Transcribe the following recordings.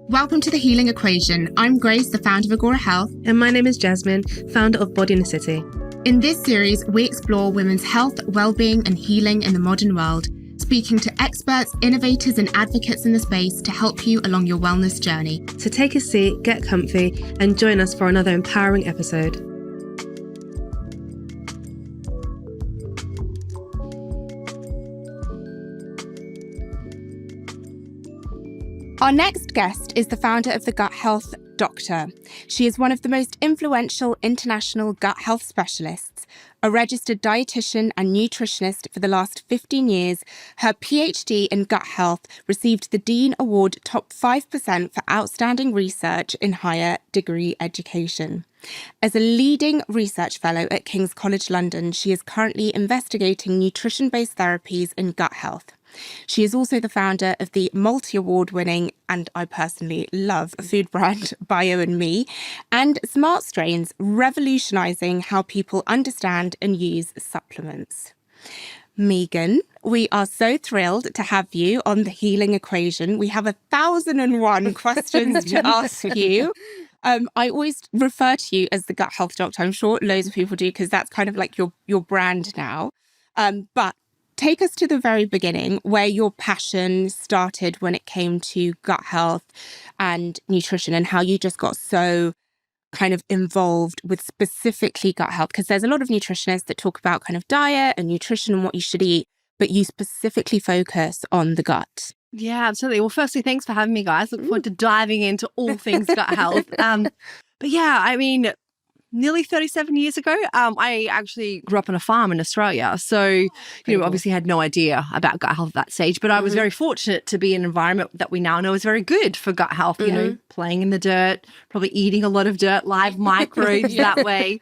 Welcome to The Healing Equation. I'm Grace, the founder of Agora Health. And my name is Jasmine, founder of Body in the City. In this series, we explore women's health, well-being and healing in the modern world, speaking to experts, innovators and advocates in the space to help you along your wellness journey. So take a seat, get comfy, and join us for another empowering episode. Our next guest is the founder of the Gut Health Doctor. She is one of the most influential international gut health specialists, a registered dietitian and nutritionist for the last 15 years. Her PhD in gut health received the Dean Award Top 5% for outstanding research in higher degree education. As a leading research fellow at King's College London, she is currently investigating nutrition-based therapies in gut health. She is also the founder of the multi-award-winning, and I personally love, food brand Bio&Me and SMART STRAINS, revolutionising how people understand and use supplements. Megan, we are so thrilled to have you on The Healing Equation. We have 1,001 questions to ask you. I always refer to you as the Gut Health Doctor. I'm sure loads of people do because that's kind of like your brand now. But take us to the very beginning, where your passion started when it came to gut health and nutrition, and how you just got so kind of involved with specifically gut health. Because there's a lot of nutritionists that talk about kind of diet and nutrition and what you should eat, but you specifically focus on the gut. Yeah, absolutely. Well, firstly, thanks for having me, guys. Look forward to diving into all things gut health. But yeah, I mean, nearly 37 years ago, I actually grew up on a farm in Australia. So, obviously had no idea about gut health at that stage, but I was very fortunate to be in an environment that we now know is very good for gut health, playing in the dirt, probably eating a lot of dirt, live microbes that way,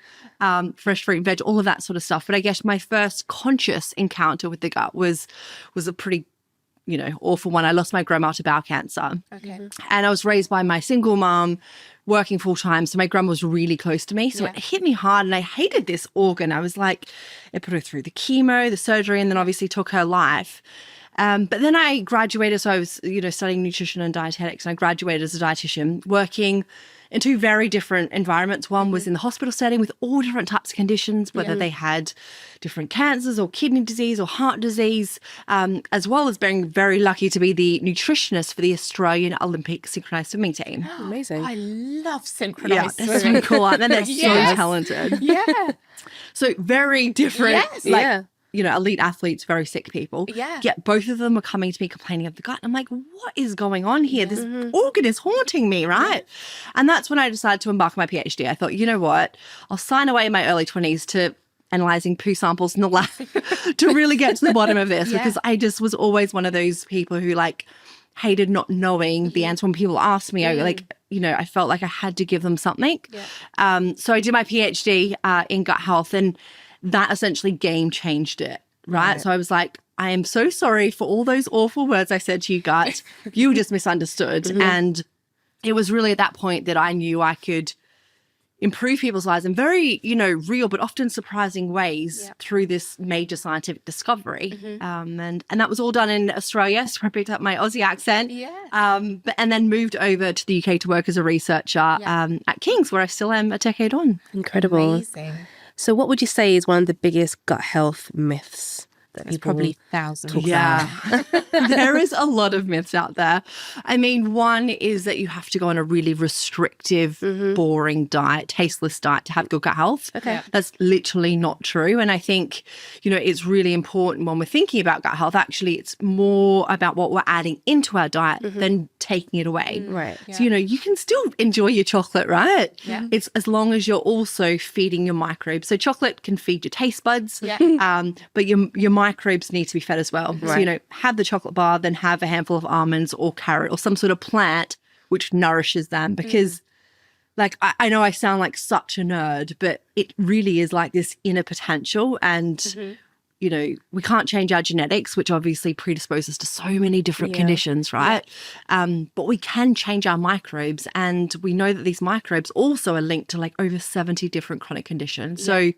fresh fruit and veg, all of that sort of stuff. But I guess my first conscious encounter with the gut was a pretty awful one. I lost my grandma to bowel cancer. Okay. And I was raised by my single mom, working full time. So my grandma was really close to me. So it hit me hard and I hated this organ. I was like, it put her through the chemo, the surgery, and then obviously took her life. But then I graduated. So I was, studying nutrition and dietetics, and I graduated as a dietitian, working in two very different environments. One was in the hospital setting with all different types of conditions, whether they had different cancers or kidney disease or heart disease, as well as being very lucky to be the nutritionist for the Australian Olympic synchronized swimming team. Oh, amazing. I love synchronized swimming. They're so cool. And then they're so talented. Yeah. So very different. Yes. Elite athletes, very sick people. Yeah. Yet both of them were coming to me complaining of the gut. And I'm like, what is going on here? This organ is haunting me, right? Yeah. And that's when I decided to embark on my PhD. I thought, you know what? I'll sign away in my early 20s to analysing poo samples in the lab to really get to the bottom of this, because I just was always one of those people who hated not knowing the answer when people asked me. I felt like I had to give them something. Yeah. So I did my PhD in gut health, and that essentially game changed it, right? So I was like, I am so sorry for all those awful words I said to you, gut. You just misunderstood. And it was really at that point that I knew I could improve people's lives in very, real but often surprising ways through this major scientific discovery. And that was all done in Australia, so I picked up my Aussie accent. And then moved over to the UK to work as a researcher at King's, where I still am a decade on. Incredible. Amazing. So what would you say is one of the biggest gut health myths that There's probably thousands. There is a lot of myths out there. I mean, one is that you have to go on a really restrictive, boring diet, tasteless diet to have good gut health. Okay. That's literally not true. And I think, it's really important when we're thinking about gut health, actually, it's more about what we're adding into our diet than taking it away. Right. So, you can still enjoy your chocolate, right? Yeah. It's as long as you're also feeding your microbes. So chocolate can feed your taste buds, but your microbes need to be fed as well. Right. So, have the chocolate bar, then have a handful of almonds or carrot or some sort of plant which nourishes them, because I know I sound like such a nerd, but it really is like this inner potential. And, we can't change our genetics, which obviously predisposes to so many different conditions, right? But we can change our microbes. And we know that these microbes also are linked to over 70 different chronic conditions. So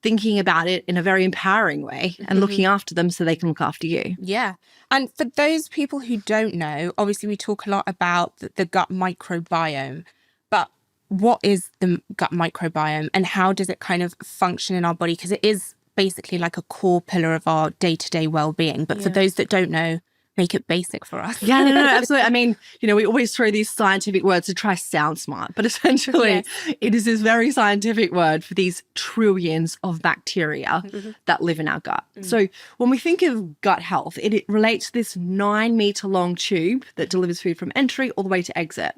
thinking about it in a very empowering way and looking after them so they can look after you. Yeah. And for those people who don't know, obviously we talk a lot about the gut microbiome, but what is the gut microbiome and how does it kind of function in our body? Because it is basically like a core pillar of our day-to-day well-being. But for those that don't know, make it basic for us. Yeah, no, absolutely. I mean, we always throw these scientific words to try sound smart, but essentially it is this very scientific word for these trillions of bacteria that live in our gut. So when we think of gut health, it relates to this 9-meter long tube that delivers food from entry all the way to exit.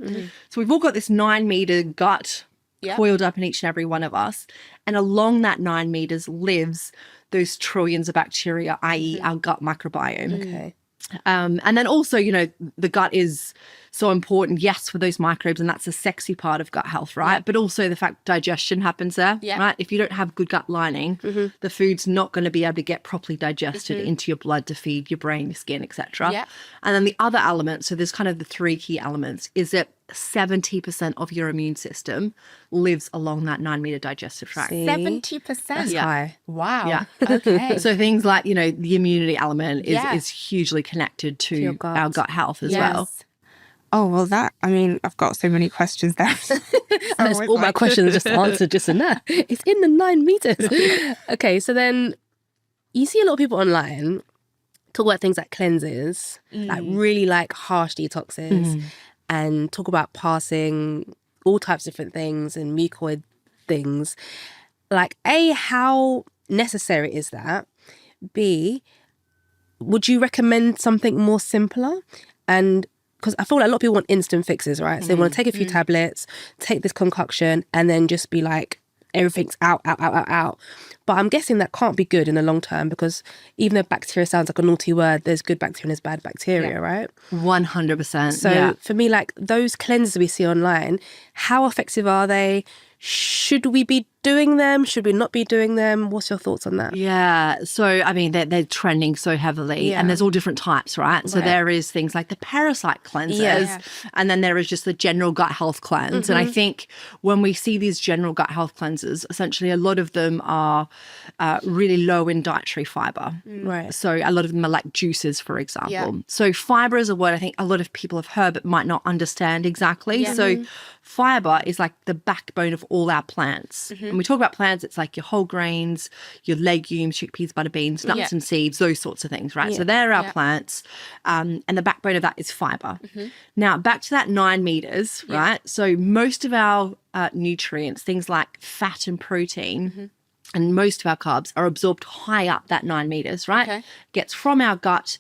So we've all got this 9-meter gut coiled up in each and every one of us. And along that 9 meters lives those trillions of bacteria, i.e. our gut microbiome. Okay. And then also, the gut is so important, yes, for those microbes, and that's the sexy part of gut health, right? But also the fact digestion happens there, right? If you don't have good gut lining, the food's not going to be able to get properly digested into your blood to feed your brain, your skin, etc. And then the other element, so there's kind of the 3 key elements, is that 70% of your immune system lives along that 9-meter digestive tract. 70%? That's high. Wow. Yeah. Okay. So things like, the immunity element is hugely connected to our gut health as well. Oh, well, I've got so many questions there. That's all my questions just answered just in that. It's in the 9 meters. Okay, so then you see a lot of people online talk about things like cleanses, like really like harsh detoxes, and talk about passing all types of different things and mucoid things. Like, A, how necessary is that? B, would you recommend something more simpler? And because I feel like a lot of people want instant fixes, right? So they want to take a few tablets, take this concoction, and then just be like, everything's out. But I'm guessing that can't be good in the long term, because even though bacteria sounds like a naughty word, there's good bacteria and there's bad bacteria, right? 100%. So for me, like those cleanses we see online, how effective are they? Should we be doing them? Should we not be doing them? What's your thoughts on that? Yeah. So, I mean, they're trending so heavily, and there's all different types, right? So there is things like the parasite cleansers, and then there is just the general gut health cleanse. And I think when we see these general gut health cleansers, essentially a lot of them are really low in dietary fiber. Right. So a lot of them are like juices, for example. So fiber is a word I think a lot of people have heard but might not understand exactly. So fiber is like the backbone of all our plants. When we talk about plants, it's like your whole grains, your legumes, chickpeas, butter beans, nuts and seeds, those sorts of things, right? So they're our plants. And the backbone of that is fiber. Now, back to that 9 meters, right? So most of our nutrients, things like fat and protein, and most of our carbs are absorbed high up that 9 meters, right? Gets from our gut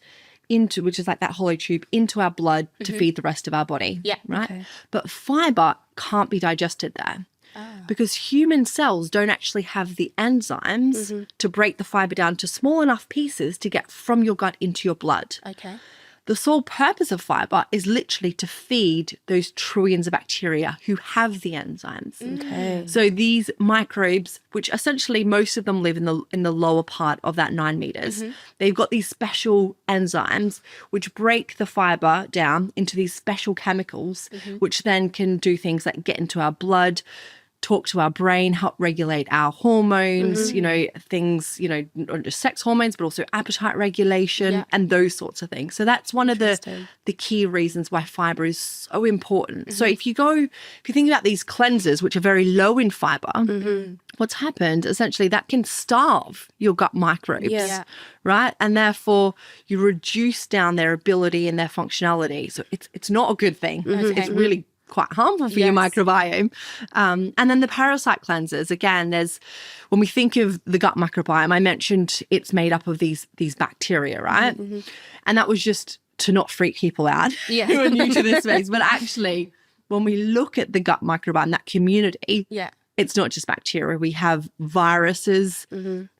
into, which is like that hollow tube, into our blood to feed the rest of our body. Right. But fiber can't be digested there because human cells don't actually have the enzymes to break the fiber down to small enough pieces to get from your gut into your blood. The sole purpose of fiber is literally to feed those trillions of bacteria who have the enzymes. So these microbes, which essentially most of them live in the lower part of that 9 meters, they've got these special enzymes which break the fiber down into these special chemicals, which then can do things like get into our blood, talk to our brain, help regulate our hormones, things, not just sex hormones, but also appetite regulation and those sorts of things. So that's one of the key reasons why fiber is so important. So if you think about these cleansers, which are very low in fiber, what's happened, essentially, that can starve your gut microbes, right? And therefore, you reduce down their ability and their functionality. So it's not a good thing. It's really quite harmful for your microbiome. And then the parasite cleansers, again, when we think of the gut microbiome, I mentioned it's made up of these bacteria, right? And that was just to not freak people out who are new to this space. But actually, when we look at the gut microbiome, that community, it's not just bacteria. We have viruses,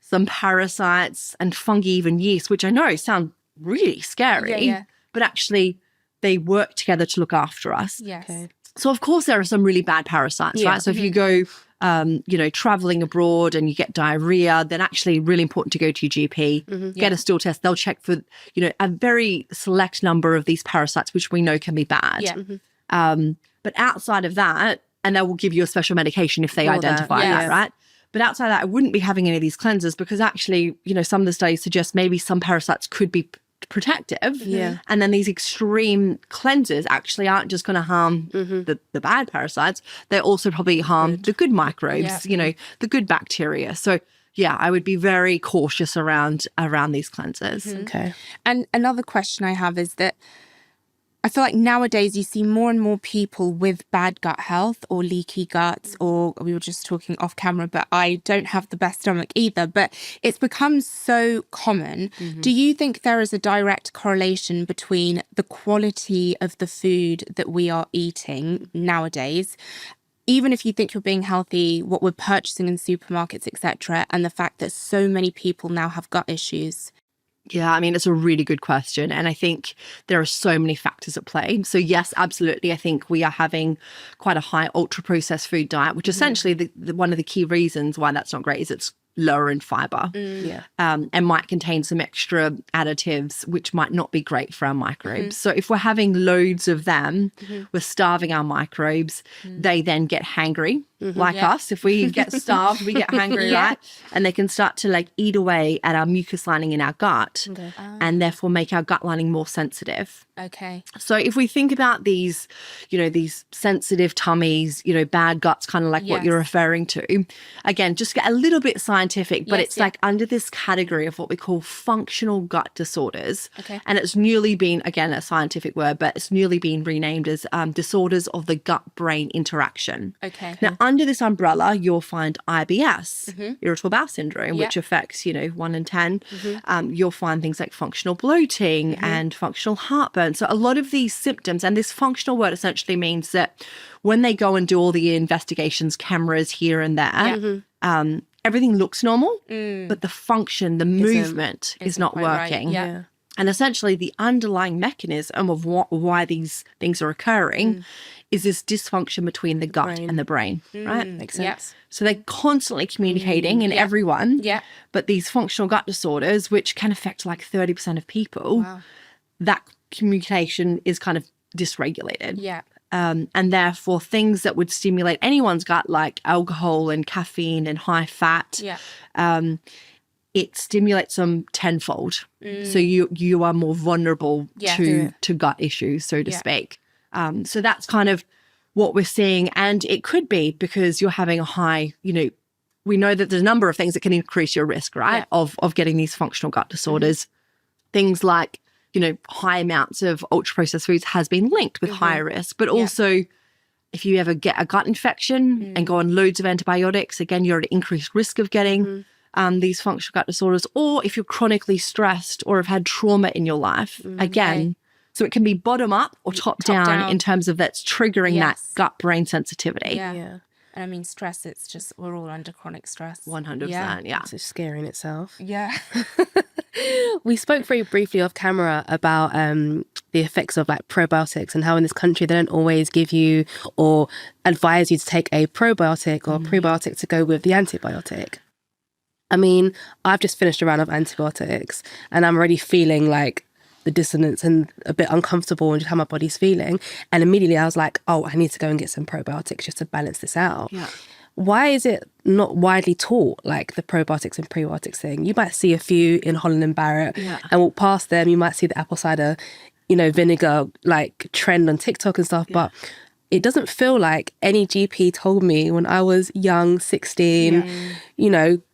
some parasites, and fungi, even yeast, which I know sound really scary, but actually they work together to look after us. So, of course, there are some really bad parasites, right? So if you go, traveling abroad and you get diarrhea, then actually really important to go to your GP, get a stool test. They'll check for, a very select number of these parasites, which we know can be bad. But outside of that, and they will give you a special medication if they identify that, right? But outside of that, I wouldn't be having any of these cleansers because actually, some of the studies suggest maybe some parasites could be protective. Yeah. And then these extreme cleansers actually aren't just going to harm the bad parasites. They also probably harm the good microbes, the good bacteria. So yeah, I would be very cautious around these cleansers. Okay. And another question I have is that I feel like nowadays you see more and more people with bad gut health or leaky guts, or we were just talking off camera, but I don't have the best stomach either. But it's become so common. Do you think there is a direct correlation between the quality of the food that we are eating nowadays, even if you think you're being healthy, what we're purchasing in supermarkets, etc., and the fact that so many people now have gut issues? Yeah, I mean, it's a really good question. And I think there are so many factors at play. So yes, absolutely. I think we are having quite a high ultra-processed food diet, which essentially one of the key reasons why that's not great is it's lower in fiber and might contain some extra additives which might not be great for our microbes. So if we're having loads of them, we're starving our microbes. They then get hangry like us. If we get starved, we get hangry, right? And they can start to eat away at our mucus lining in our gut and therefore make our gut lining more sensitive. Okay. So if we think about these, these sensitive tummies, bad guts, kind of like what you're referring to, again, just get a little bit scientific, but it's like under this category of what we call functional gut disorders. Okay. And it's newly been, again, a scientific word, but it's newly been renamed as disorders of the gut-brain interaction. Okay. Now, under this umbrella, you'll find IBS, irritable bowel syndrome, which affects, 1 in 10. You'll find things like functional bloating and functional heartburn. So a lot of these symptoms, and this functional word essentially means that when they go and do all the investigations, cameras here and there, everything looks normal, but the function, the movement is not working. Right. Yeah. And essentially the underlying mechanism of why these things are occurring is this dysfunction between the gut and the brain, right? Makes sense. So they're constantly communicating in everyone. Yeah. But these functional gut disorders, which can affect like 30% of people, that communication is kind of dysregulated. Yeah. And therefore things that would stimulate anyone's gut, like alcohol and caffeine and high fat, it stimulates them tenfold. So you are more vulnerable to gut issues, so to speak. So that's kind of what we're seeing. And it could be because you're having a high, we know that there's a number of things that can increase your risk, right, of getting these functional gut disorders. Things like, high amounts of ultra-processed foods has been linked with higher risk. But also, if you ever get a gut infection and go on loads of antibiotics, again, you're at increased risk of getting these functional gut disorders. Or if you're chronically stressed or have had trauma in your life, again, so it can be bottom up or top down in terms of that's triggering that gut-brain sensitivity. Yeah. And I mean, stress, it's just, we're all under chronic stress. 100%, yeah. It's scary in itself. Yeah. We spoke very briefly off camera about the effects of like probiotics and how in this country they don't always give you or advise you to take a probiotic or prebiotic to go with the antibiotic. I mean, I've just finished a round of antibiotics and I'm already feeling like the dissonance and a bit uncomfortable and just how my body's feeling. And immediately I was like, oh, I need to go and get some probiotics just to balance this out. Yeah. Why is it not widely taught, like the probiotics and prebiotics thing? You might see a few in Holland and Barrett and walk past them. You might see the apple cider, vinegar like trend on TikTok and stuff. But it doesn't feel like any GP told me when I was young, 16,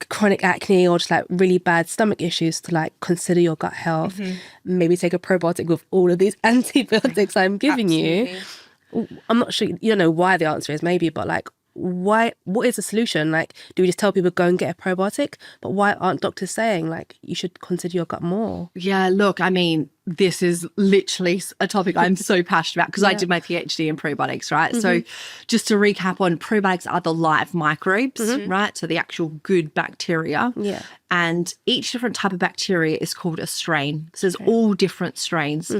chronic acne or just like really bad stomach issues to like consider your gut health, maybe take a probiotic with all of these antibiotics I'm giving you. I'm not sure, why the answer is maybe, but like, what is the solution? Like, do we just tell people go and get a probiotic? But why aren't doctors saying like you should consider your gut more? Yeah, look, I mean, this is literally a topic I'm so passionate about because I did my PhD in probiotics, right? So just to recap on, probiotics are the live microbes, right? So the actual good bacteria. Yeah. And each different type of bacteria is called a strain. So there's all different strains,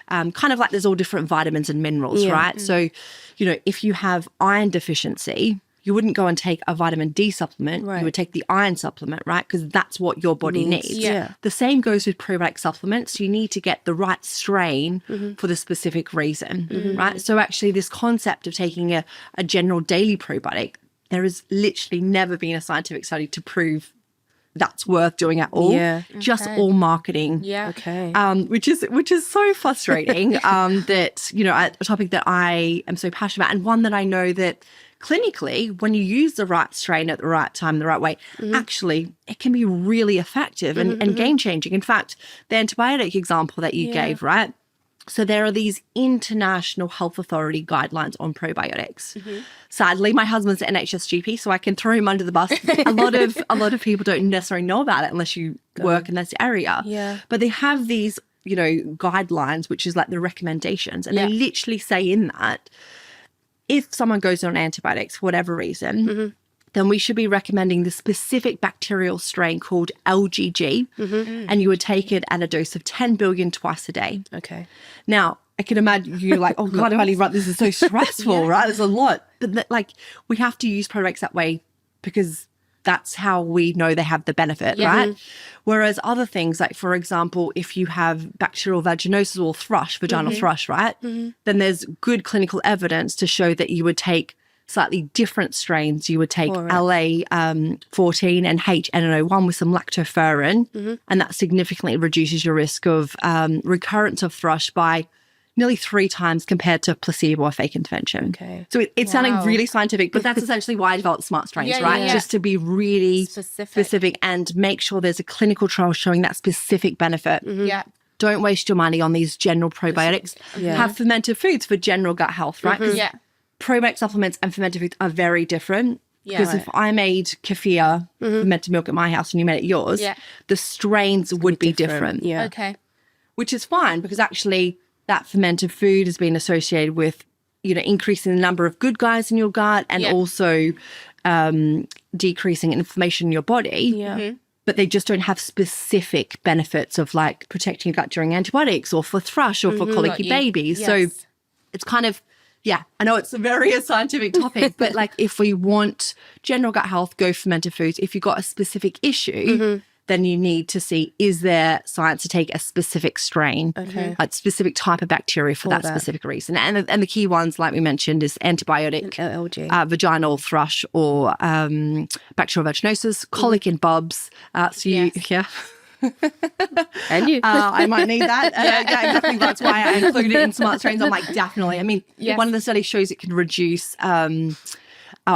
kind of like there's all different vitamins and minerals, right? So, if you have iron deficiency, you wouldn't go and take a vitamin D supplement. Right. You would take the iron supplement, right? Because that's what your body needs. Yeah. The same goes with probiotic supplements. You need to get the right strain for the specific reason, right? So actually this concept of taking a general daily probiotic, there has literally never been a scientific study to prove that's worth doing at all. Yeah. Just all marketing. Yeah. Okay. Which is so frustrating. That, you know, a topic that I am so passionate about, and one that I know that clinically, when you use the right strain at the right time, the right way, actually it can be really effective and game changing. In fact, the antibiotic example that you gave, right? So there are these international health authority guidelines on probiotics. Sadly, my husband's an NHS GP, so I can throw him under the bus. a lot of people don't necessarily know about it unless you work in this area. Yeah. But they have these, you know, guidelines, which is like the recommendations, and they literally say in that, if someone goes on antibiotics for whatever reason, then we should be recommending the specific bacterial strain called LGG, and you would take it at a dose of 10 billion twice a day. Okay. Now, I can imagine you're like, oh God, this is so stressful, right? There's a lot. But like, we have to use probiotics that way because that's how we know they have the benefit, right? Whereas other things, like for example, if you have bacterial vaginosis or thrush, vaginal thrush, right? Then there's good clinical evidence to show that you would take slightly different strains. You would take LA14 and HNO1 with some lactoferrin, and that significantly reduces your risk of recurrence of thrush by nearly 3 times compared to placebo or fake intervention. Okay. So it's sounding really scientific, but that's essentially why I developed SMART Strains, right? Yeah. Just to be really specific and make sure there's a clinical trial showing that specific benefit. Yeah. Don't waste your money on these general probiotics. Have fermented foods for general gut health, right? 'Cause probiotic supplements and fermented foods are very different. Because if I made kefir, fermented milk at my house and you made it yours, the strains would be different. Yeah. Okay. Which is fine because actually that fermented food has been associated with, you know, increasing the number of good guys in your gut and also decreasing inflammation in your body. Yeah. But they just don't have specific benefits of like protecting your gut during antibiotics or for thrush or for colicky babies. Yes. So it's kind of, I know it's a very scientific topic, but like if we want general gut health, go fermented foods. If you've got a specific issue, then you need to see, is there science to take a specific strain, a specific type of bacteria for that specific reason? And the key ones, like we mentioned, is antibiotic, vaginal thrush or bacterial vaginosis, colic and bubs. And you. I might need that. Exactly. That's why I included it in SMART Strains. I'm like, definitely. I mean, one of the studies shows it can reduce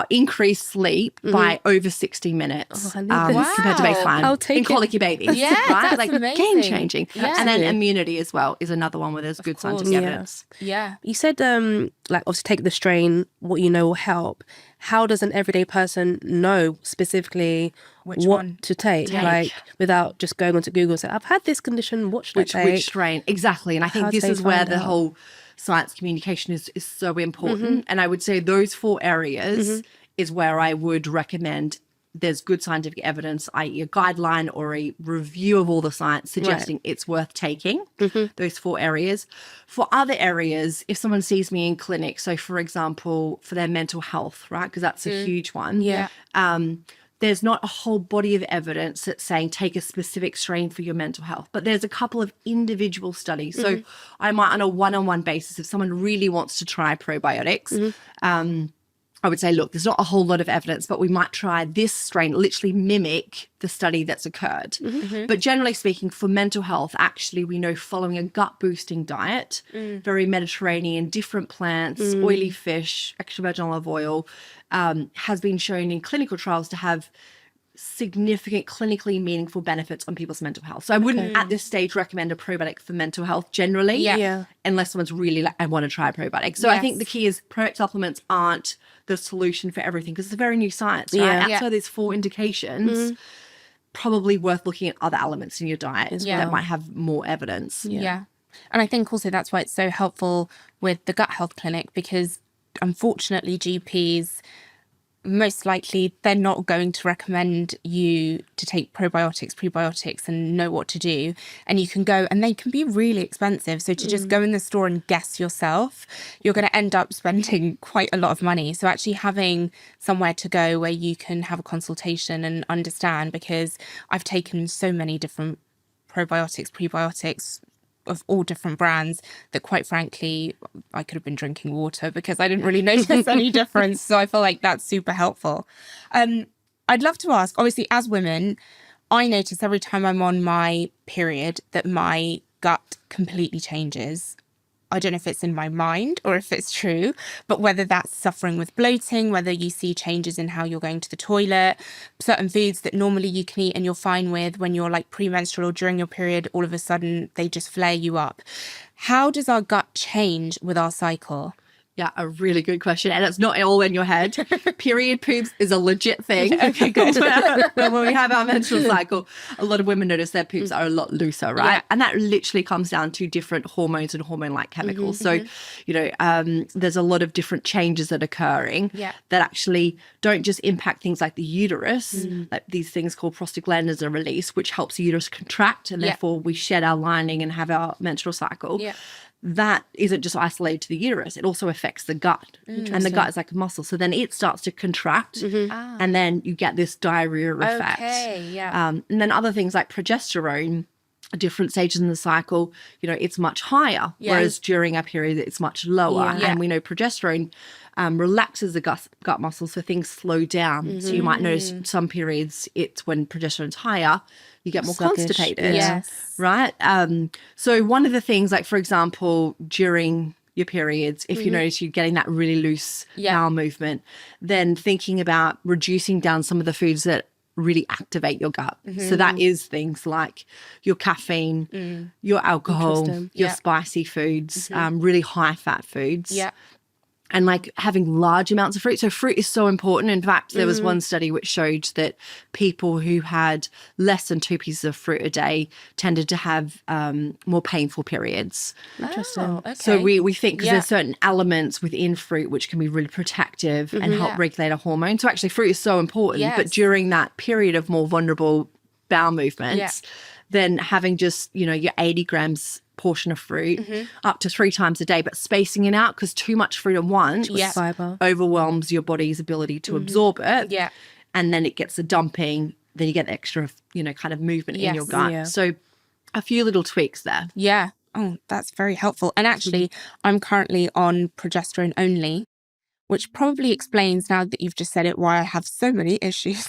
increased sleep by over 60 minutes compared to baseline. I'll take in colicky babies. Yeah, right? that's like amazing. Game changing. Yeah. And then immunity as well is another one where there's good scientific evidence. Yeah. You said, like, obviously take the strain, what you know will help. How does an everyday person know specifically what one to take? Like, without just going onto Google and saying, I've had this condition, what should I take? Which strain? Exactly. And I think this is where the whole science communication is so important. And I would say those 4 areas is where I would recommend there's good scientific evidence, i.e. a guideline or a review of all the science suggesting it's worth taking, those 4 areas. For other areas, if someone sees me in clinic, so for example, for their mental health, right, because that's a huge one. There's not a whole body of evidence that's saying take a specific strain for your mental health, but there's a couple of individual studies. So I might, on a one-on-one basis, if someone really wants to try probiotics, I would say, look, there's not a whole lot of evidence, but we might try this strain, literally mimic the study that's occurred. But generally speaking, for mental health, actually, we know following a gut-boosting diet, very Mediterranean, different plants, oily fish, extra virgin olive oil, has been shown in clinical trials to have significant clinically meaningful benefits on people's mental health. So I wouldn't at this stage recommend a probiotic for mental health generally, unless someone's really like, I want to try a probiotic. So I think the key is probiotic supplements aren't the solution for everything because it's a very new science, right? Outside these 4 indications, probably worth looking at other elements in your diet that might have more evidence. Yeah. And I think also that's why it's so helpful with the gut health clinic, because unfortunately GPs, most likely they're not going to recommend you to take probiotics, prebiotics and know what to do. And you can go, and they can be really expensive. So to just go in the store and guess yourself, you're going to end up spending quite a lot of money. So actually having somewhere to go where you can have a consultation and understand, because I've taken so many different probiotics, prebiotics, of all different brands that, quite frankly, I could have been drinking water because I didn't really notice any difference. So I feel like that's super helpful. I'd love to ask, obviously, as women, I notice every time I'm on my period that my gut completely changes. I don't know if it's in my mind or if it's true, but whether that's suffering with bloating, whether you see changes in how you're going to the toilet, certain foods that normally you can eat and you're fine with, when you're like premenstrual or during your period, all of a sudden they just flare you up. How does our gut change with our cycle? Yeah, a really good question. And it's not all in your head. Period poops is a legit thing. Okay, good. When we have our menstrual cycle, a lot of women notice their poops are a lot looser, right? Yeah. And that literally comes down to different hormones and hormone-like chemicals. So, there's a lot of different changes that are occurring that actually don't just impact things like the uterus, like these things called prostaglandins are released, which helps the uterus contract, and therefore we shed our lining and have our menstrual cycle. Yeah. That isn't just isolated to the uterus. It also affects the gut. And the gut is like a muscle. So then it starts to contract and then you get this diarrhea effect. Okay, yeah. And then other things like progesterone, different stages in the cycle, it's much higher. Yeah. Whereas during our period, it's much lower. Yeah. And we know progesterone relaxes the gut muscle, so things slow down. So you might notice some periods, it's when progesterone's higher, you get more constipated. Yes. Right? So one of the things, like, for example, during your periods, if you notice you're getting that really loose bowel movement, then thinking about reducing down some of the foods that really activate your gut. So that is things like your caffeine, your alcohol, your spicy foods, really high fat foods. Yeah. And like having large amounts of fruit. So fruit is so important. In fact, there was one study which showed that people who had less than 2 pieces of fruit a day tended to have more painful periods. Interesting. Oh, okay. So we think because there's certain elements within fruit which can be really protective and help regulate our hormones. So actually fruit is so important. Yes. But during that period of more vulnerable bowel movements, then having just, your 80 grams portion of fruit up to 3 times a day, but spacing it out, because too much fruit at once Fiber. overwhelms your body's ability to absorb it. Yeah. And then it gets the dumping, then you get the extra, kind of movement in your Yes. gut. Yeah. So a few little tweaks there. Yeah. Oh, that's very helpful. And actually, I'm currently on progesterone only, which probably explains, now that you've just said it, why I have so many issues.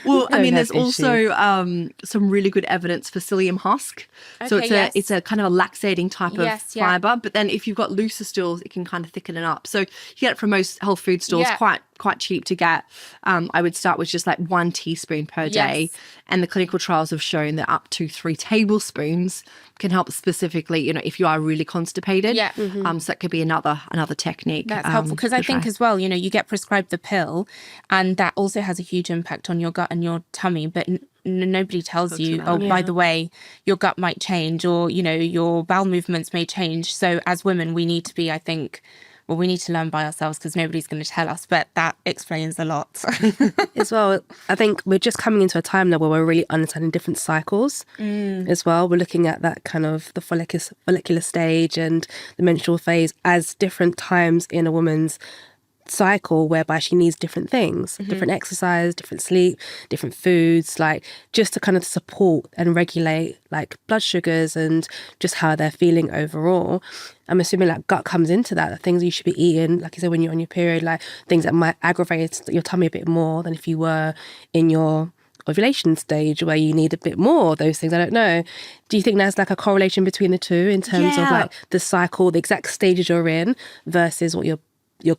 Well, I mean, there's have also some really good evidence for psyllium husk. So Okay, it's a kind of a laxating type of Yes, yeah. fiber. But then if you've got looser stools, it can kind of thicken it up. So you get it from most health food stores, Yeah. quite cheap to get. I would start with just like 1 teaspoon per day. Yes. And the clinical trials have shown that up to 3 tablespoons can help specifically, if you are really constipated. Yeah. So that could be another technique. That's helpful, because I to think try. as well, you get prescribed the pill, and that also has a huge impact on your gut and your tummy, but nobody tells you, by the way, your gut might change, or, your bowel movements may change. So as women, we need to be, I think, we need to learn by ourselves, because nobody's going to tell us, but that explains a lot. As well, I think we're just coming into a time now where we're really understanding different cycles as well. We're looking at that kind of the follicular stage and the menstrual phase as different times in a woman's cycle, whereby she needs different things, different exercise, different sleep, different foods, like just to kind of support and regulate like blood sugars and just how they're feeling overall. I'm assuming like gut comes into that, the things you should be eating, like you said, when you're on your period, like things that might aggravate your tummy a bit more than if you were in your ovulation stage where you need a bit more of those things. I don't know. Do you think there's like a correlation between the two in terms of like the cycle, the exact stages you're in versus what your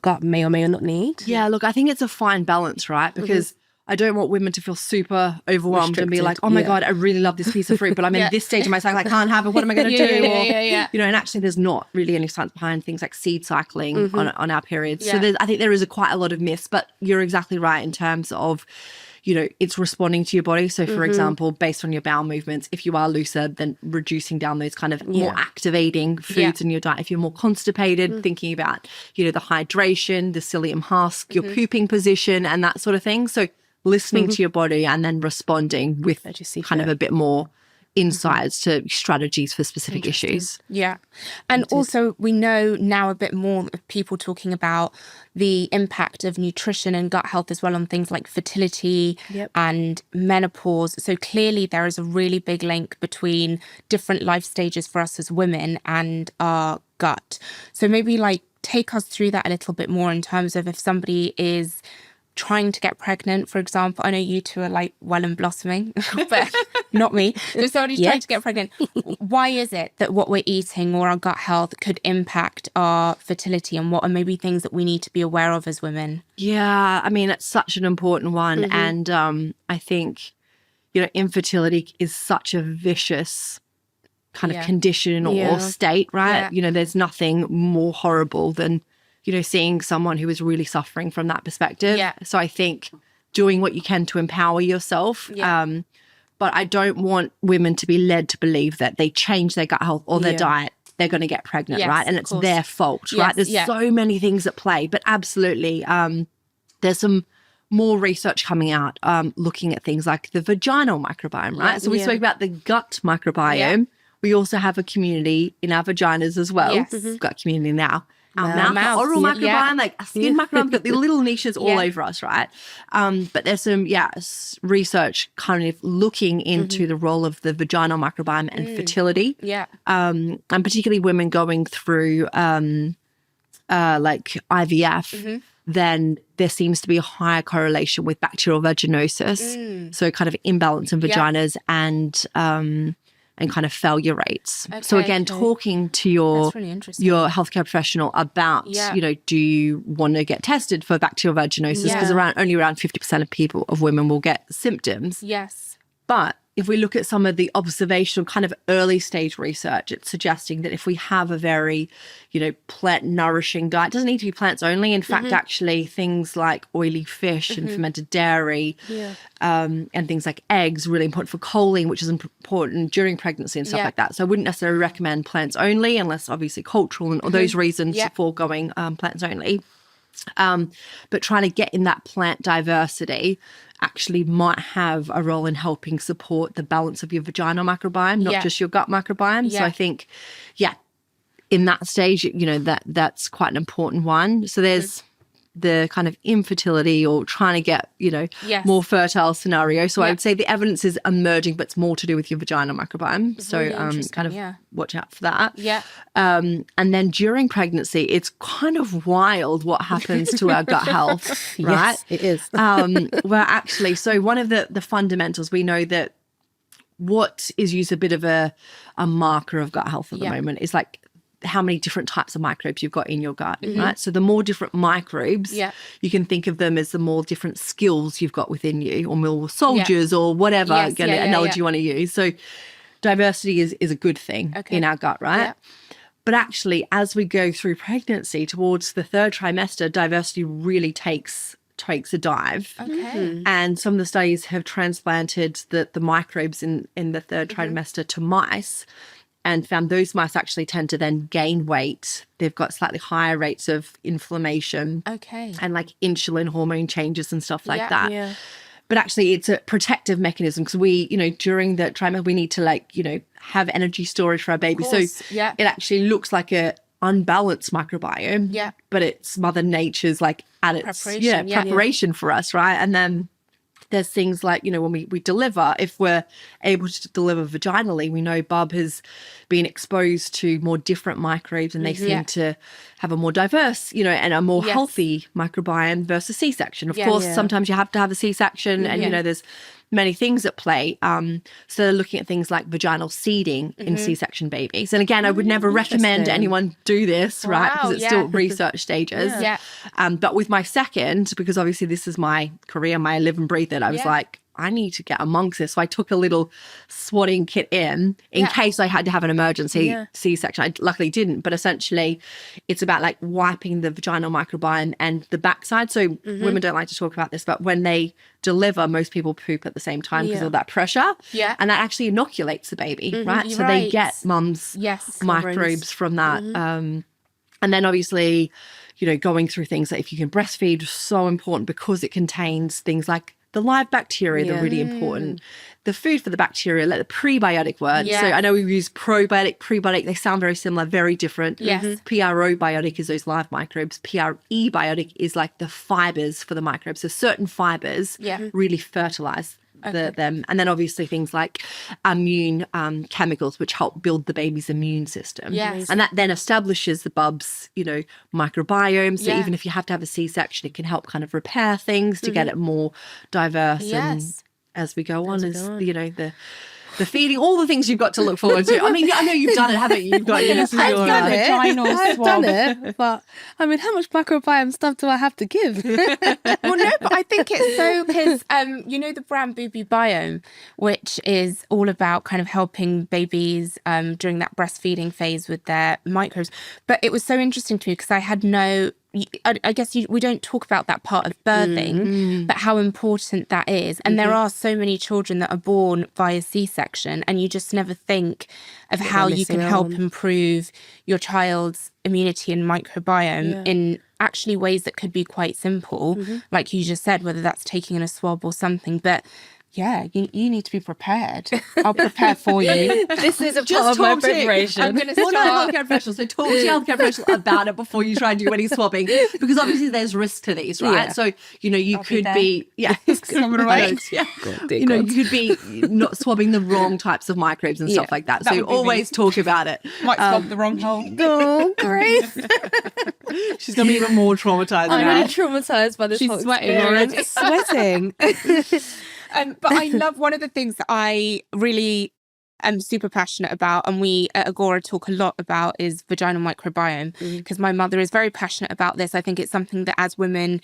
gut may or may not need? Yeah, look, I think it's a fine balance, right? Because I don't want women to feel super overwhelmed and be like, oh my God, I really love this piece of fruit, but I'm in this stage of my cycle, I can't have it. What am I going to do? And actually there's not really any science behind things like seed cycling on our periods. So I think there is quite a lot of myths, but you're exactly right in terms of, it's responding to your body. So for example, based on your bowel movements, if you are looser, then reducing down those kind of more activating foods in your diet. If you're more constipated, thinking about, the hydration, the psyllium husk, your pooping position and that sort of thing. So listening to your body and then responding with kind of a bit more insights to strategies for specific issues. Yeah. And also we know now a bit more of people talking about the impact of nutrition and gut health as well on things like fertility and menopause. So clearly there is a really big link between different life stages for us as women and our gut. So maybe like take us through that a little bit more in terms of if somebody is trying to get pregnant, for example. I know you two are like well and blossoming, but not me. If somebody's trying to get pregnant, why is it that what we're eating or our gut health could impact our fertility, and what are maybe things that we need to be aware of as women? Yeah, I mean, it's such an important one. And I think, you know, infertility is such a vicious kind of condition or state, right? You know, there's nothing more horrible than, you know, seeing someone who is really suffering from that perspective. So I think doing what you can to empower yourself. But I don't want women to be led to believe that they change their gut health or their diet, they're going to get pregnant, right? And it's their fault, right? There's so many things at play. But absolutely, there's some more research coming out looking at things like the vaginal microbiome, right? So we spoke about the gut microbiome. We also have a community in our vaginas as well. We've got a community now. Our mouth, oral microbiome, like a skin microbiome, got the little niches all over us, right? But there's some, research kind of looking into the role of the vaginal microbiome and fertility. And particularly women going through like IVF, then there seems to be a higher correlation with bacterial vaginosis. So kind of imbalance in vaginas and kind of failure rates. So again, talking to your healthcare professional about, you know, do you want to get tested for bacterial vaginosis? Because only around 50% of women will get symptoms. But if we look at some of the observational kind of early stage research, it's suggesting that if we have a very, you know, plant nourishing diet, it doesn't need to be plants only. In fact, actually things like oily fish and fermented dairy and things like eggs, really important for choline, which is important during pregnancy and stuff like that. So I wouldn't necessarily recommend plants only unless obviously cultural and all those reasons for going plants only. But trying to get in that plant diversity actually might have a role in helping support the balance of your vaginal microbiome, not just your gut microbiome. So I think, in that stage, you know, that's quite an important one. So there's the kind of infertility or trying to get, you know, more fertile scenario. So I would say the evidence is emerging, but it's more to do with your vaginal microbiome. So kind of watch out for that. And then during pregnancy, it's kind of wild what happens to our gut health, right? Yes, it is. Well, actually, so one of the fundamentals, we know that what is used a bit of a marker of gut health at the moment is like how many different types of microbes you've got in your gut, right? So the more different microbes, you can think of them as the more different skills you've got within you, or more soldiers or whatever analogy you want to use. So diversity is a good thing in our gut, right? But actually, as we go through pregnancy towards the third trimester, diversity really takes a dive. And some of the studies have transplanted the microbes in the third trimester to mice, and found those mice actually tend to then gain weight. They've got slightly higher rates of inflammation and like insulin hormone changes and stuff like that. But actually it's a protective mechanism because we, you know, during the trimester, we need to like, you know, have energy storage for our baby. So it actually looks like a unbalanced microbiome, but it's Mother Nature's like at its preparation for us, right? And then there's things like, you know, when we deliver, if we're able to deliver vaginally, we know Bub has been exposed to more different microbes and they seem to have a more diverse, you know, and a more healthy microbiome versus C-section. Of course, sometimes you have to have a C-section and, you know, there's many things at play. So they're looking at things like vaginal seeding in C-section babies. And again, I would never recommend anyone do this, right? Because it's still research stages. But with my second, because obviously this is my career, my live and breathe it, I was like, I need to get amongst this. So I took a little swatting kit in case I had to have an emergency C-section. I luckily didn't, but essentially it's about like wiping the vaginal microbiome and the backside. So women don't like to talk about this, but when they deliver, most people poop at the same time because of that pressure. And that actually inoculates the baby, right? So they get mum's microbes from that. And then obviously, you know, going through things that if you can breastfeed, so important because it contains things like the live bacteria, they're really important. The food for the bacteria, like the prebiotic word. So I know we use probiotic, prebiotic. They sound very similar, very different. Yes. Probiotic is those live microbes. Prebiotic is like the fibers for the microbes. So certain fibers really fertilize them. And then obviously things like immune chemicals, which help build the baby's immune system. Yes. And that then establishes the bub's, microbiome. So even if you have to have a C-section, it can help kind of repair things to get it more diverse. And as we go on, the feeding, all the things you've got to look forward to. I mean, I know you've done it, haven't you? You've got I've done it, but I mean, how much microbiome stuff do I have to give? Well, no, but I think it's so because, the brand Biome, which is all about kind of helping babies during that breastfeeding phase with their microbes. But it was so interesting to me because I had I guess we don't talk about that part of birthing, but how important that is. And there are so many children that are born via C-section, and you just never think of how you can help improve your child's immunity and microbiome in actually ways that could be quite simple, like you just said, whether that's taking in a swab or something. But yeah, you need to be prepared. I'll prepare for you. This is a part of my preparation. I'm going to start. Healthcare professionals. So talk to your healthcare professional about it before you try and do any swabbing, because obviously there's risk to these, right? Yeah. So you could be you could be not swabbing the wrong types of microbes and stuff like that. So you always talk about it. Might swab the wrong hole. Oh, Grace. She's gonna be even more traumatized. I'm now. really traumatized by this. She's whole sweating experience. already. Sweating. But I love one of the things that I really am super passionate about, and we at Agora talk a lot about, is vaginal microbiome, because my mother is very passionate about this. I think it's something that as women,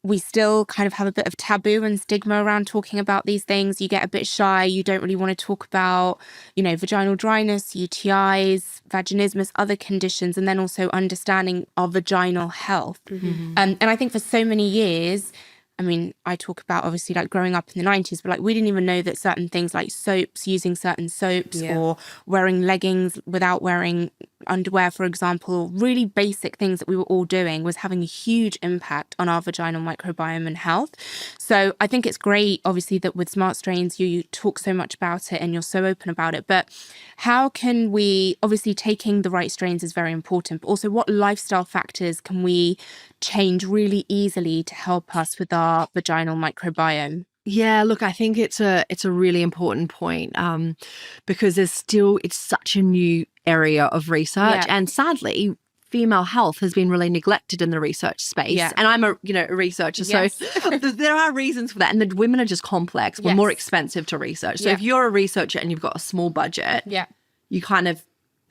we still kind of have a bit of taboo and stigma around talking about these things. You get a bit shy. You don't really want to talk about, vaginal dryness, UTIs, vaginismus, other conditions, and then also understanding our vaginal health. And I think for so many years, I mean, I talk about obviously like growing up in the 90s, but like we didn't even know that certain things like soaps, using certain soaps or wearing leggings without wearing underwear, for example, really basic things that we were all doing was having a huge impact on our vaginal microbiome and health. So I think it's great, obviously, that with Smart Strains, you talk so much about it and you're so open about it. But how can we, obviously taking the right strains is very important, but also what lifestyle factors can we change really easily to help us with our vaginal microbiome? Yeah, look, I think it's a really important point because it's such a new area of research, and sadly, female health has been really neglected in the research space. And I'm a researcher, so there are reasons for that. And the women are just complex. We're more expensive to research. So if you're a researcher and you've got a small budget, you kind of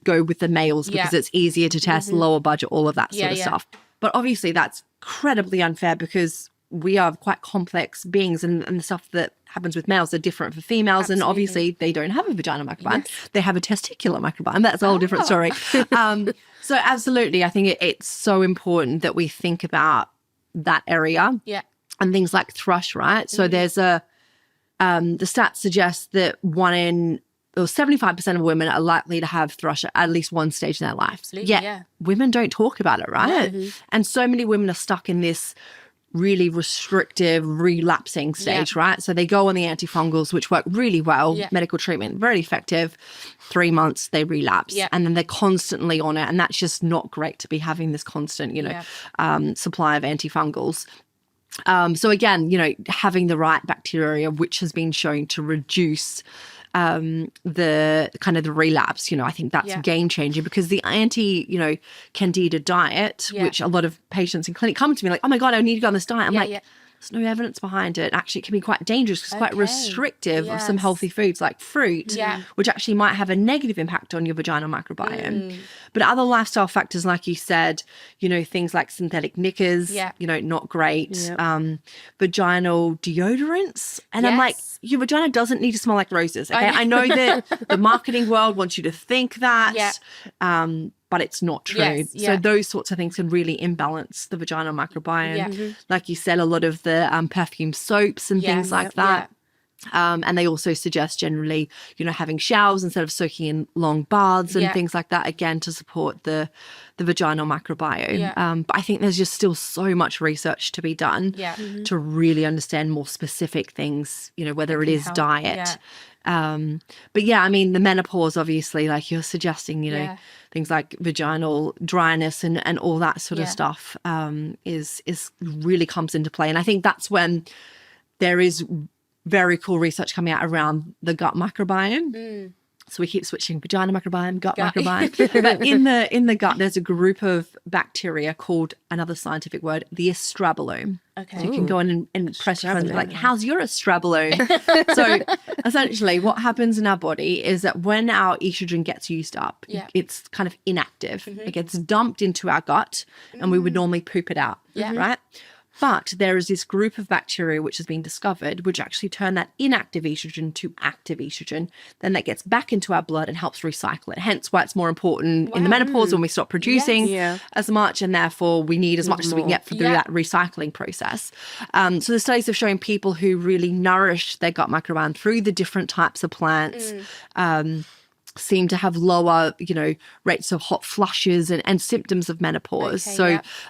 go with the males because it's easier to test, lower budget, all of that sort of stuff. But obviously that's incredibly unfair because we are quite complex beings, and the stuff that happens with males are different for females. And obviously they don't have a vaginal microbiome. They have a testicular microbiome. That's a whole different story. So absolutely, I think it's so important that we think about that area and things like thrush, right? So there's the stats suggest that 75% of women are likely to have thrush at least one stage in their life. Women don't talk about it, right? And so many women are stuck in this really restrictive relapsing stage, right? So they go on the antifungals, which work really well, medical treatment, very effective. 3 months, they relapse. And then they're constantly on it. And that's just not great to be having this constant, supply of antifungals. So again, having the right bacteria, which has been shown to reduce the kind of the relapse, I think that's game changing, because the anti-candida diet, which a lot of patients in clinic come to me like, oh my God, I need to go on this diet. I'm like, there's no evidence behind it. Actually, it can be quite dangerous because it's quite restrictive of some healthy foods like fruit, which actually might have a negative impact on your vaginal microbiome. But other lifestyle factors, like you said, things like synthetic knickers, not great. Vaginal deodorants. And I'm like, your vagina doesn't need to smell like roses. Okay, I know that the marketing world wants you to think that. But it's not true. So those sorts of things can really imbalance the vaginal microbiome. Like you said, a lot of the perfume soaps and things like that. And they also suggest generally, having showers instead of soaking in long baths and things like that, again, to support the vaginal microbiome. Yeah. But I think there's just still so much research to be done to really understand more specific things, whether it is diet. But yeah, I mean, the menopause, obviously, like you're suggesting, things like vaginal dryness and all that sort of stuff is really comes into play. And I think that's when there is very cool research coming out around the gut microbiome. So we keep switching vagina microbiome, gut microbiome. But in the gut, there's a group of bacteria called, another scientific word, the estrabolome. Okay. So you can go in and press your friends, like, how's your estrabolome? So essentially what happens in our body is that when our estrogen gets used up, it's kind of inactive. It gets dumped into our gut and we would normally poop it out, right? But there is this group of bacteria which has been discovered which actually turn that inactive estrogen to active estrogen. Then that gets back into our blood and helps recycle it. Hence why it's more important in the menopause when we stop producing as much, and therefore we need as much as we can get through that recycling process. So the studies have shown people who really nourish their gut microbiome through the different types of plants seem to have lower, rates of hot flushes and symptoms of menopause.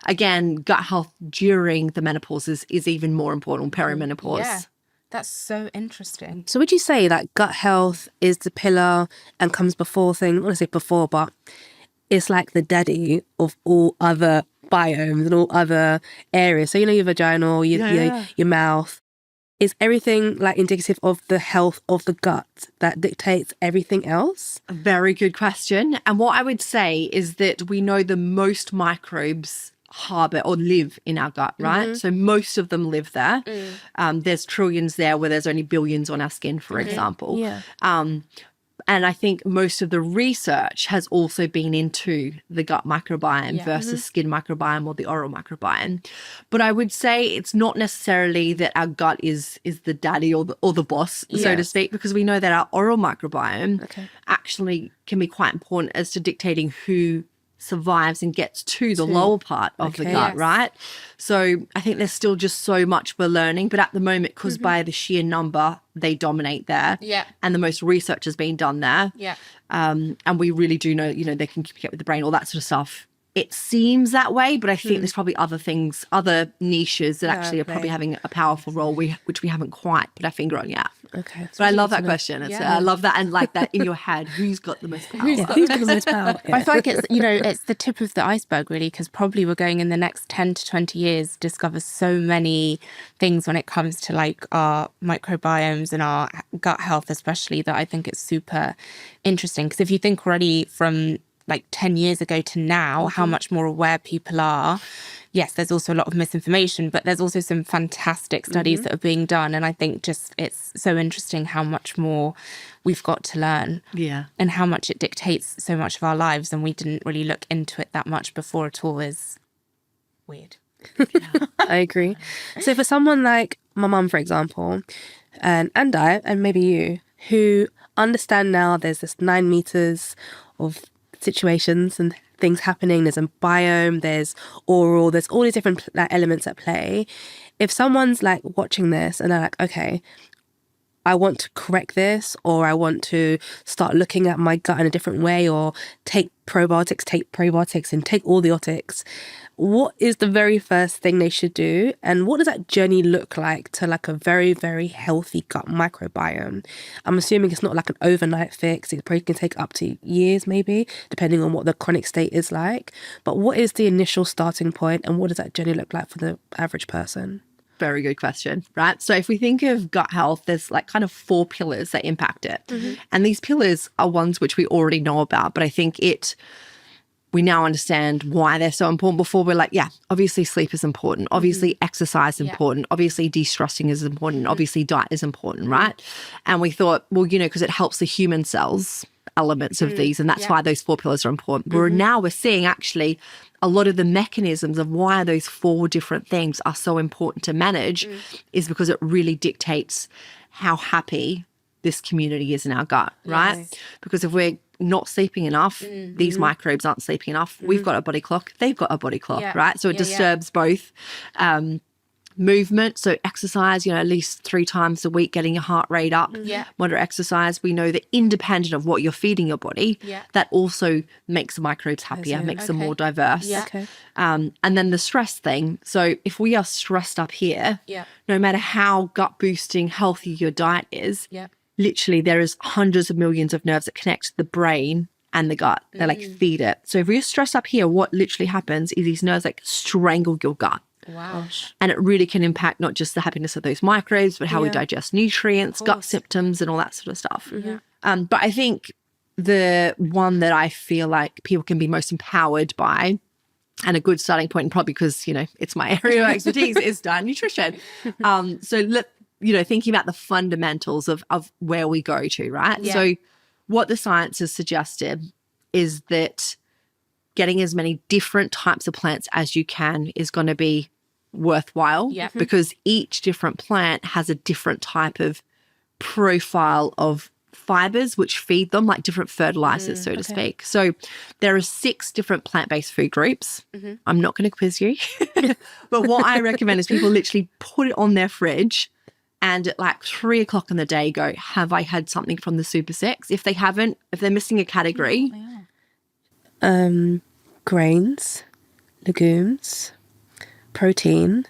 Again, gut health during the menopause is even more important, perimenopause. Yeah, that's so interesting. So would you say that gut health is the pillar and comes before I want to say before, but it's like the daddy of all other biomes and all other areas? So, your vaginal, your mouth. Is everything like indicative of the health of the gut that dictates everything else? A very good question. And what I would say is that we know the most microbes harbor or live in our gut, right? So most of them live there. There's trillions there where there's only billions on our skin, for example. And I think most of the research has also been into the gut microbiome versus skin microbiome or the oral microbiome. But I would say it's not necessarily that our gut is the daddy or the boss, so to speak, because we know that our oral microbiome actually can be quite important as to dictating who survives and gets to the lower part of the gut, right? So I think there's still just so much we're learning, but at the moment, because by the sheer number, they dominate there. And the most research has been done there. And we really do know, they can communicate with the brain, all that sort of stuff. It seems that way, but I think there's probably other things, other niches that actually are probably having a powerful role, which we haven't quite put our finger on yet. Okay. But I love that question. I love that. And like that in your head, who's got the most power? Who's got the most power? I feel like it's, it's the tip of the iceberg, really, because probably we're going in the next 10 to 20 years discover so many things when it comes to like our microbiomes and our gut health, especially, that I think it's super interesting. Because if you think already from like 10 years ago to now, how much more aware people are. Yes, there's also a lot of misinformation, but there's also some fantastic studies that are being done. And I think just it's so interesting how much more we've got to learn. And how much it dictates so much of our lives. And we didn't really look into it that much before at all is weird. I agree. So for someone like my mum, for example, and I, and maybe you, who understand now there's this 9 meters of situations and things happening, there's a biome, there's oral, there's all these different elements at play. If someone's like watching this and they're like, okay, I want to correct this, or I want to start looking at my gut in a different way, or take probiotics and take all the otics, what is the very first thing they should do? And what does that journey look like to like a very, very healthy gut microbiome? I'm assuming it's not like an overnight fix. It probably can take up to years, maybe, depending on what the chronic state is like. But what is the initial starting point, and what does that journey look like for the average person? Very good question, right? So if we think of gut health, there's like kind of 4 pillars that impact it. And these pillars are ones which we already know about, but I think we now understand why they're so important. Before we're like, yeah, obviously sleep is important. Obviously exercise is important. Obviously de-stressing is important. Obviously diet is important, right? And we thought, well, because it helps the human cells, elements of these, and that's why those 4 pillars are important. But now we're seeing actually a lot of the mechanisms of why those 4 different things are so important to manage is because it really dictates how happy this community is in our gut, right? Because if we're not sleeping enough, these microbes aren't sleeping enough. We've got a body clock, they've got a body clock, right? So it disturbs both movement, so exercise, at least 3 times a week, getting your heart rate up. Moderate exercise. We know that independent of what you're feeding your body, that also makes the microbes happier, makes them more diverse. And then the stress thing. So if we are stressed up here, no matter how gut boosting, healthy your diet is, literally there is hundreds of millions of nerves that connect the brain and the gut. They like feed it. So if we're stressed up here, what literally happens is these nerves like strangle your gut. Wow. And it really can impact not just the happiness of those microbes, but how we digest nutrients, gut symptoms, and all that sort of stuff. But I think the one that I feel like people can be most empowered by, and a good starting point, and probably because, it's my area of expertise, is diet and nutrition. Thinking about the fundamentals of where we go to, right? So what the science has suggested is that getting as many different types of plants as you can is going to be worthwhile because each different plant has a different type of profile of fibers which feed them, like different fertilizers, so to speak. So there are 6 different plant-based food groups. I'm not going to quiz you, but what I recommend is people literally put it on their fridge and at like 3 o'clock in the day go, have I had something from the Super 6? If they haven't, if they're missing a category. Grains, legumes, protein.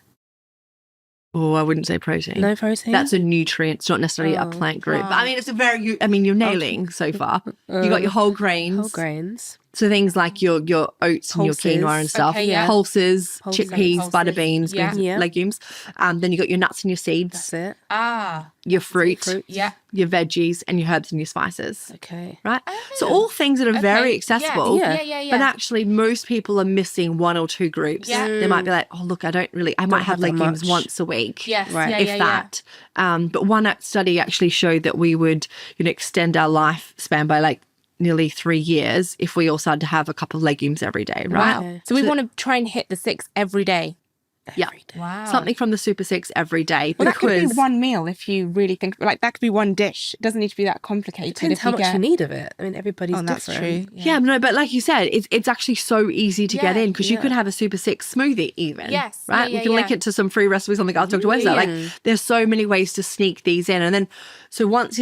Oh, I wouldn't say protein. No protein? That's a nutrient. It's not necessarily a plant group. But I mean, it's a very, you're nailing so far. You got your whole grains. Whole grains. So things like your oats and your quinoa and stuff. Pulses, chickpeas, butter beans, legumes. Then you got your nuts and your seeds. That's it. Your fruit. Your veggies and your herbs and your spices. Okay. Right? So all things that are very accessible. But actually most people are missing 1 or 2 groups. They might be like, oh, look, I might have legumes once a week. Yes. Right. If that. But one study actually showed that we would, extend our lifespan by like nearly 3 years if we all started to have a couple of legumes every day, right? Wow. So we want to try and hit the 6 every day. Wow. Something from the Super 6 every day. Well, that could be one meal if you really think, like that could be one dish. It doesn't need to be that complicated. Depends how much you need of it. I mean, everybody's different. That's true. Yeah, no, but like you said, it's actually so easy to get in because you could have a Super 6 smoothie even. Yes. Right? We can link it to some free recipes on the Girls Doctor website. Like there's so many ways to sneak these in. And then, so once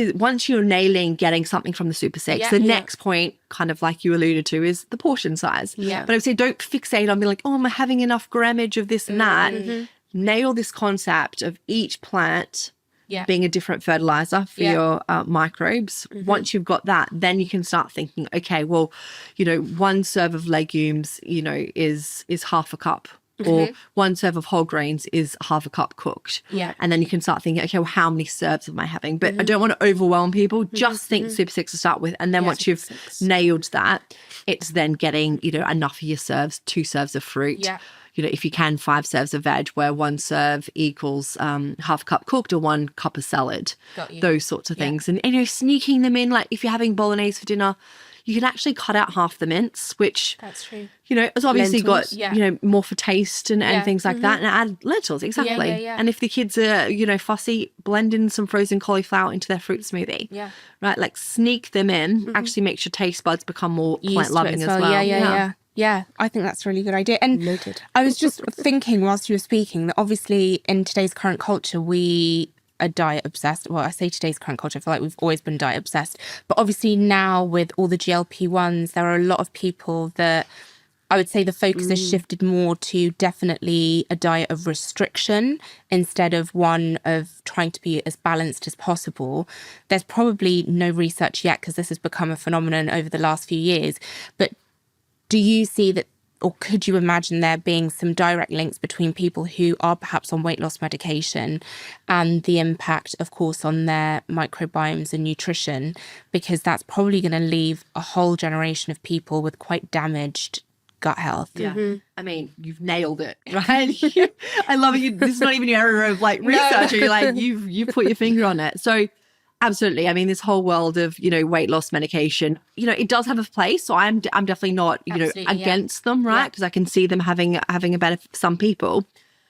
you're nailing getting something from the Super 6, the next point, kind of like you alluded to, is the portion size. But I would say don't fixate on being like, oh, am I having enough grammage of this and that? Nail this concept of each plant being a different fertilizer for your microbes. Once you've got that, then you can start thinking, okay, well, 1 serve of legumes, is half a cup. Or 1 serve of whole grains is half a cup cooked. And then you can start thinking, okay, well, how many serves am I having? But I don't want to overwhelm people. Just think Super 6 to start with. And then once you've nailed that, it's then getting, enough of your serves, 2 serves of fruit. If you can, 5 serves of veg, where 1 serve equals half a cup cooked or 1 cup of salad. Those sorts of things. And sneaking them in, like if you're having bolognese for dinner, you can actually cut out half the mince, which that's true. It's obviously lentils, got more for taste and things like that, and add lentils exactly. And if the kids are fussy, blend in some frozen cauliflower into their fruit smoothie. Right, like sneak them in. Actually, makes your taste buds become more plant loving as well. Yeah, I think that's a really good idea. And noted. I was just thinking whilst you were speaking that obviously in today's current culture, we are diet obsessed. Well, I say today's current culture, I feel like we've always been diet obsessed. But obviously now with all the GLP-1s, there are a lot of people that I would say the focus has shifted more to definitely a diet of restriction instead of one of trying to be as balanced as possible. There's probably no research yet because this has become a phenomenon over the last few years. But do you see that, or could you imagine there being some direct links between people who are perhaps on weight loss medication and the impact, of course, on their microbiomes and nutrition? Because that's probably going to leave a whole generation of people with quite damaged gut health. I mean, you've nailed it, right? I love it. This is not even your area of research. You're like, you've put your finger on it. So absolutely. I mean, this whole world of, weight loss medication, it does have a place. So I'm definitely not, against them, right? Because I can see them having a benefit for some people.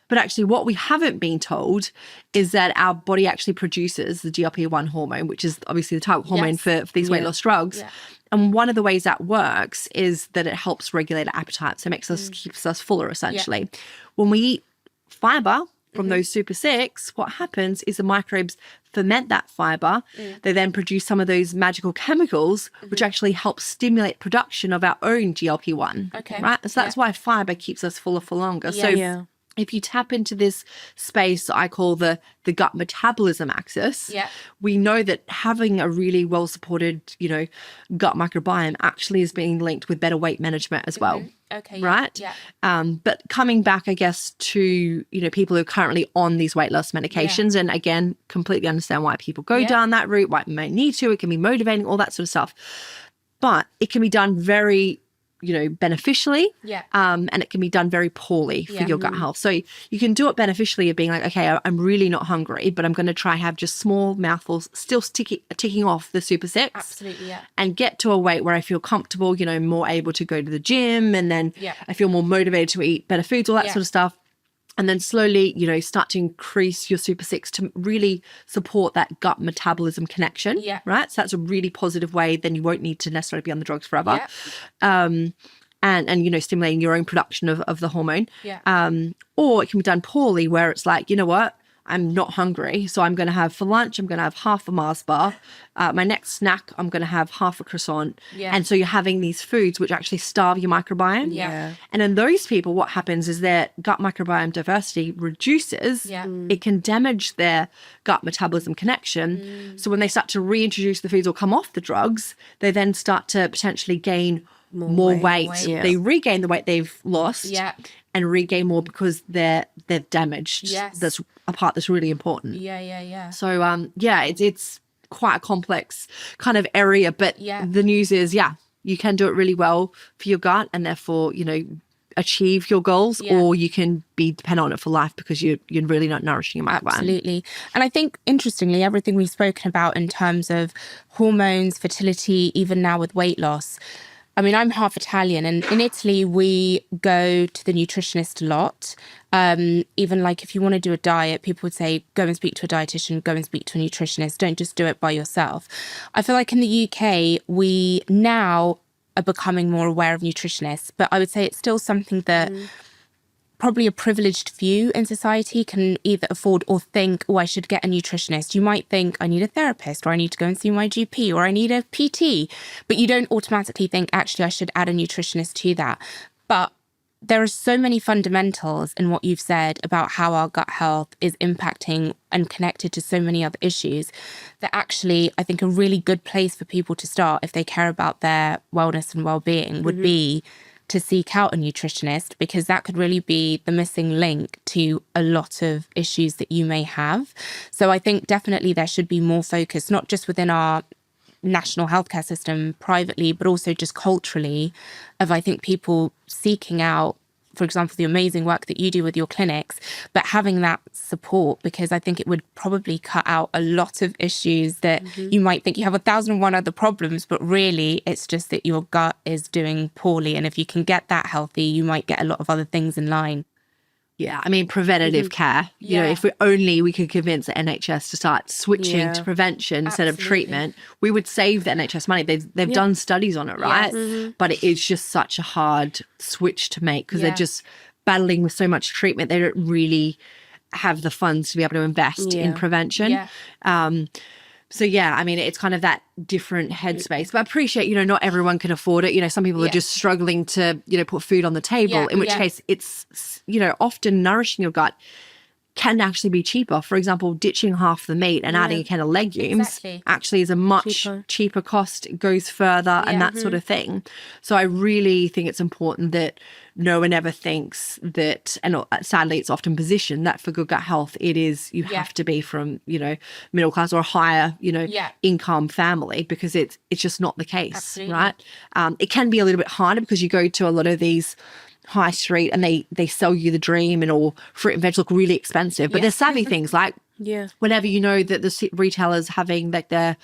But actually what we haven't been told is that our body actually produces the GLP-1 hormone, which is obviously the type hormone for these weight loss drugs. And one of the ways that works is that it helps regulate our appetite. So it makes keeps us fuller, essentially. When we eat fiber, from those super 6, what happens is the microbes ferment that fiber. They then produce some of those magical chemicals, which actually help stimulate production of our own GLP-1. Okay. Right? So that's why fiber keeps us fuller for longer. So if you tap into this space I call the gut metabolism axis, we know that having a really well-supported, gut microbiome actually is being linked with better weight management as well. Okay. Right? Yeah. But coming back, I guess, to, people who are currently on these weight loss medications, and again, completely understand why people go down that route, why they may need to, it can be motivating, all that sort of stuff. But it can be done very beneficially, and it can be done very poorly for your gut health. So you can do it beneficially of being like, okay, I'm really not hungry, but I'm going to try have just small mouthfuls, still ticking off the super 6. Absolutely, yeah. And get to a weight where I feel comfortable, more able to go to the gym, and then I feel more motivated to eat better foods, all that sort of stuff. And then slowly, start to increase your super 6 to really support that gut metabolism connection, right? So that's a really positive way. Then you won't need to necessarily be on the drugs forever. And stimulating your own production of the hormone. Or it can be done poorly where it's like, you know what? I'm not hungry, so I'm going to have for lunch, I'm going to have half a Mars bar. My next snack, I'm going to have half a croissant. And so you're having these foods which actually starve your microbiome. And in those people, what happens is their gut microbiome diversity reduces. It can damage their gut metabolism connection. So when they start to reintroduce the foods or come off the drugs, they then start to potentially gain more weight. They regain the weight they've lost and regain more because they're damaged. That's a part that's really important. So it's quite a complex kind of area, but the news is you can do it really well for your gut and therefore achieve your goals, or you can be dependent on it for life because you're really not nourishing your microbiome. Absolutely. And I think, interestingly, everything we've spoken about in terms of hormones, fertility, even now with weight loss, I mean, I'm half Italian, and in Italy, we go to the nutritionist a lot. Even like if you want to do a diet, people would say, go and speak to a dietitian, go and speak to a nutritionist. Don't just do it by yourself. I feel like in the UK, we now are becoming more aware of nutritionists, but I would say it's still something that probably a privileged few in society can either afford or think, oh, I should get a nutritionist. You might think I need a therapist, or I need to go and see my GP, or I need a PT, but you don't automatically think, actually, I should add a nutritionist to that. But there are so many fundamentals in what you've said about how our gut health is impacting and connected to so many other issues that actually I think a really good place for people to start if they care about their wellness and well-being would be to seek out a nutritionist, because that could really be the missing link to a lot of issues that you may have. So I think definitely there should be more focus, not just within our national healthcare system privately, but also just culturally, of I think people seeking out, for example, the amazing work that you do with your clinics, but having that support, because I think it would probably cut out a lot of issues that you might think you have 1,001 other problems, but really it's just that your gut is doing poorly. And if you can get that healthy, you might get a lot of other things in line. Yeah, I mean, preventative care, you know, if we could convince the NHS to start switching to prevention instead of treatment, we would save the NHS money. They've done studies on it, right? But it is just such a hard switch to make because they're just battling with so much treatment. They don't really have the funds to be able to invest in prevention. So, yeah, I mean, it's kind of that different headspace. But I appreciate, you know, not everyone can afford it. You know, some people are just struggling to, you know, put food on the table, in which case it's, you know, often nourishing your gut can actually be cheaper. For example, ditching half the meat and adding a can of legumes actually is a much cheaper cost. It goes further and that sort of thing. So I really think it's important that no one ever thinks that, and sadly it's often positioned that for good gut health, it is, you have to be from, you know, middle class or a higher, you know, income family, because it's just not the case, right? It can be a little bit harder because you go to a lot of these high street and they sell you the dream and all fruit and veg look really expensive, but there's savvy things like whenever you know that the retailers having like their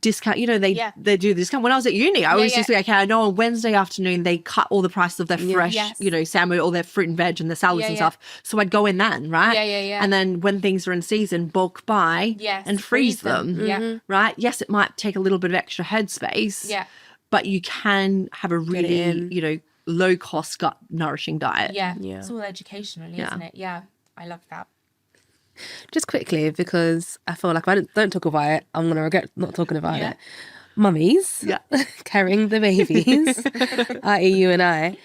discount, you know, they do the discount. When I was at uni, I was just like, okay, I know on Wednesday afternoon they cut all the prices of their fresh, you know, sandwich, all their fruit and veg and the salads and stuff. So I'd go in then, right? And then when things are in season, bulk buy and freeze them. Right? Yes, it might take a little bit of extra headspace, but you can have a really, you know, low cost gut nourishing diet. It's all education really, isn't it? I love that. Just quickly, because I feel like if I don't talk about it, I'm going to regret not talking about it. Mummies carrying the babies, i.e. you and I,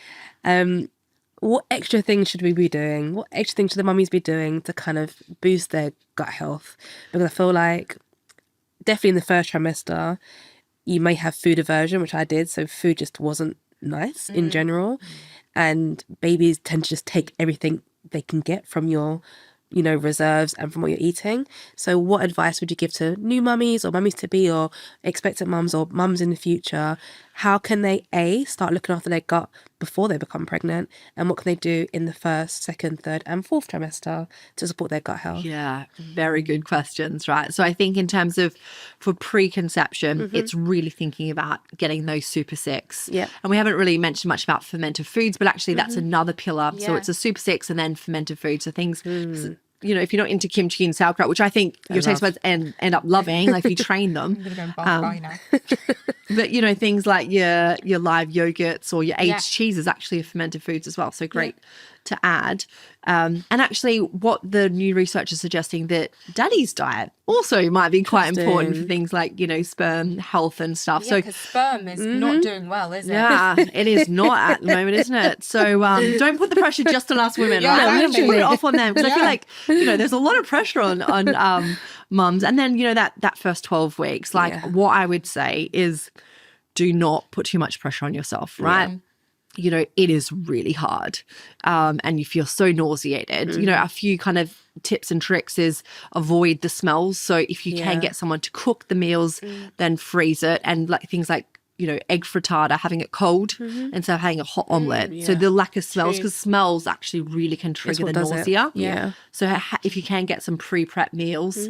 what extra things should we be doing? What extra things should the mummies be doing to kind of boost their gut health? Because I feel like definitely in the first trimester, you may have food aversion, which I did. So food just wasn't nice in general. And babies tend to just take everything they can get from your, reserves and from what you're eating. So what advice would you give to new mummies or mummies to be or expectant mums or mums in the future? How can they, start looking after their gut before they become pregnant? And what can they do in the first, second, third and fourth trimester to support their gut health? Yeah, very good questions, right? So I think in terms of for preconception, it's really thinking about getting those super six. Yeah. And we haven't really mentioned much about fermented foods, but actually that's another pillar. Yeah. So it's a super six and then fermented foods. So things... if you're not into kimchi and sauerkraut, which I think your taste buds end up loving, like if you train them. I'm going to go and buy now. But, things like your live yogurts or your aged cheese is actually a fermented foods as well. So great to add. And actually what the new research is suggesting that daddy's diet also might be quite important for things like, sperm health and stuff. Yeah, because sperm is not doing well, is it? Yeah, it is not at the moment, isn't it? So don't put the pressure just on us women, right? Yeah, Actually put it off on them. Because I feel like, there's a lot of pressure on mums. And then, that first 12 weeks, what I would say is do not put too much pressure on yourself, right? Yeah. It is really hard and you feel so nauseated. A few kind of tips and tricks is avoid the smells. So if you can get someone to cook the meals, then freeze it. And things like, egg frittata, having it cold instead of having a hot omelette. So the lack of smells, because smells actually really can trigger the nausea. Yeah. So if you can get some pre-prep meals,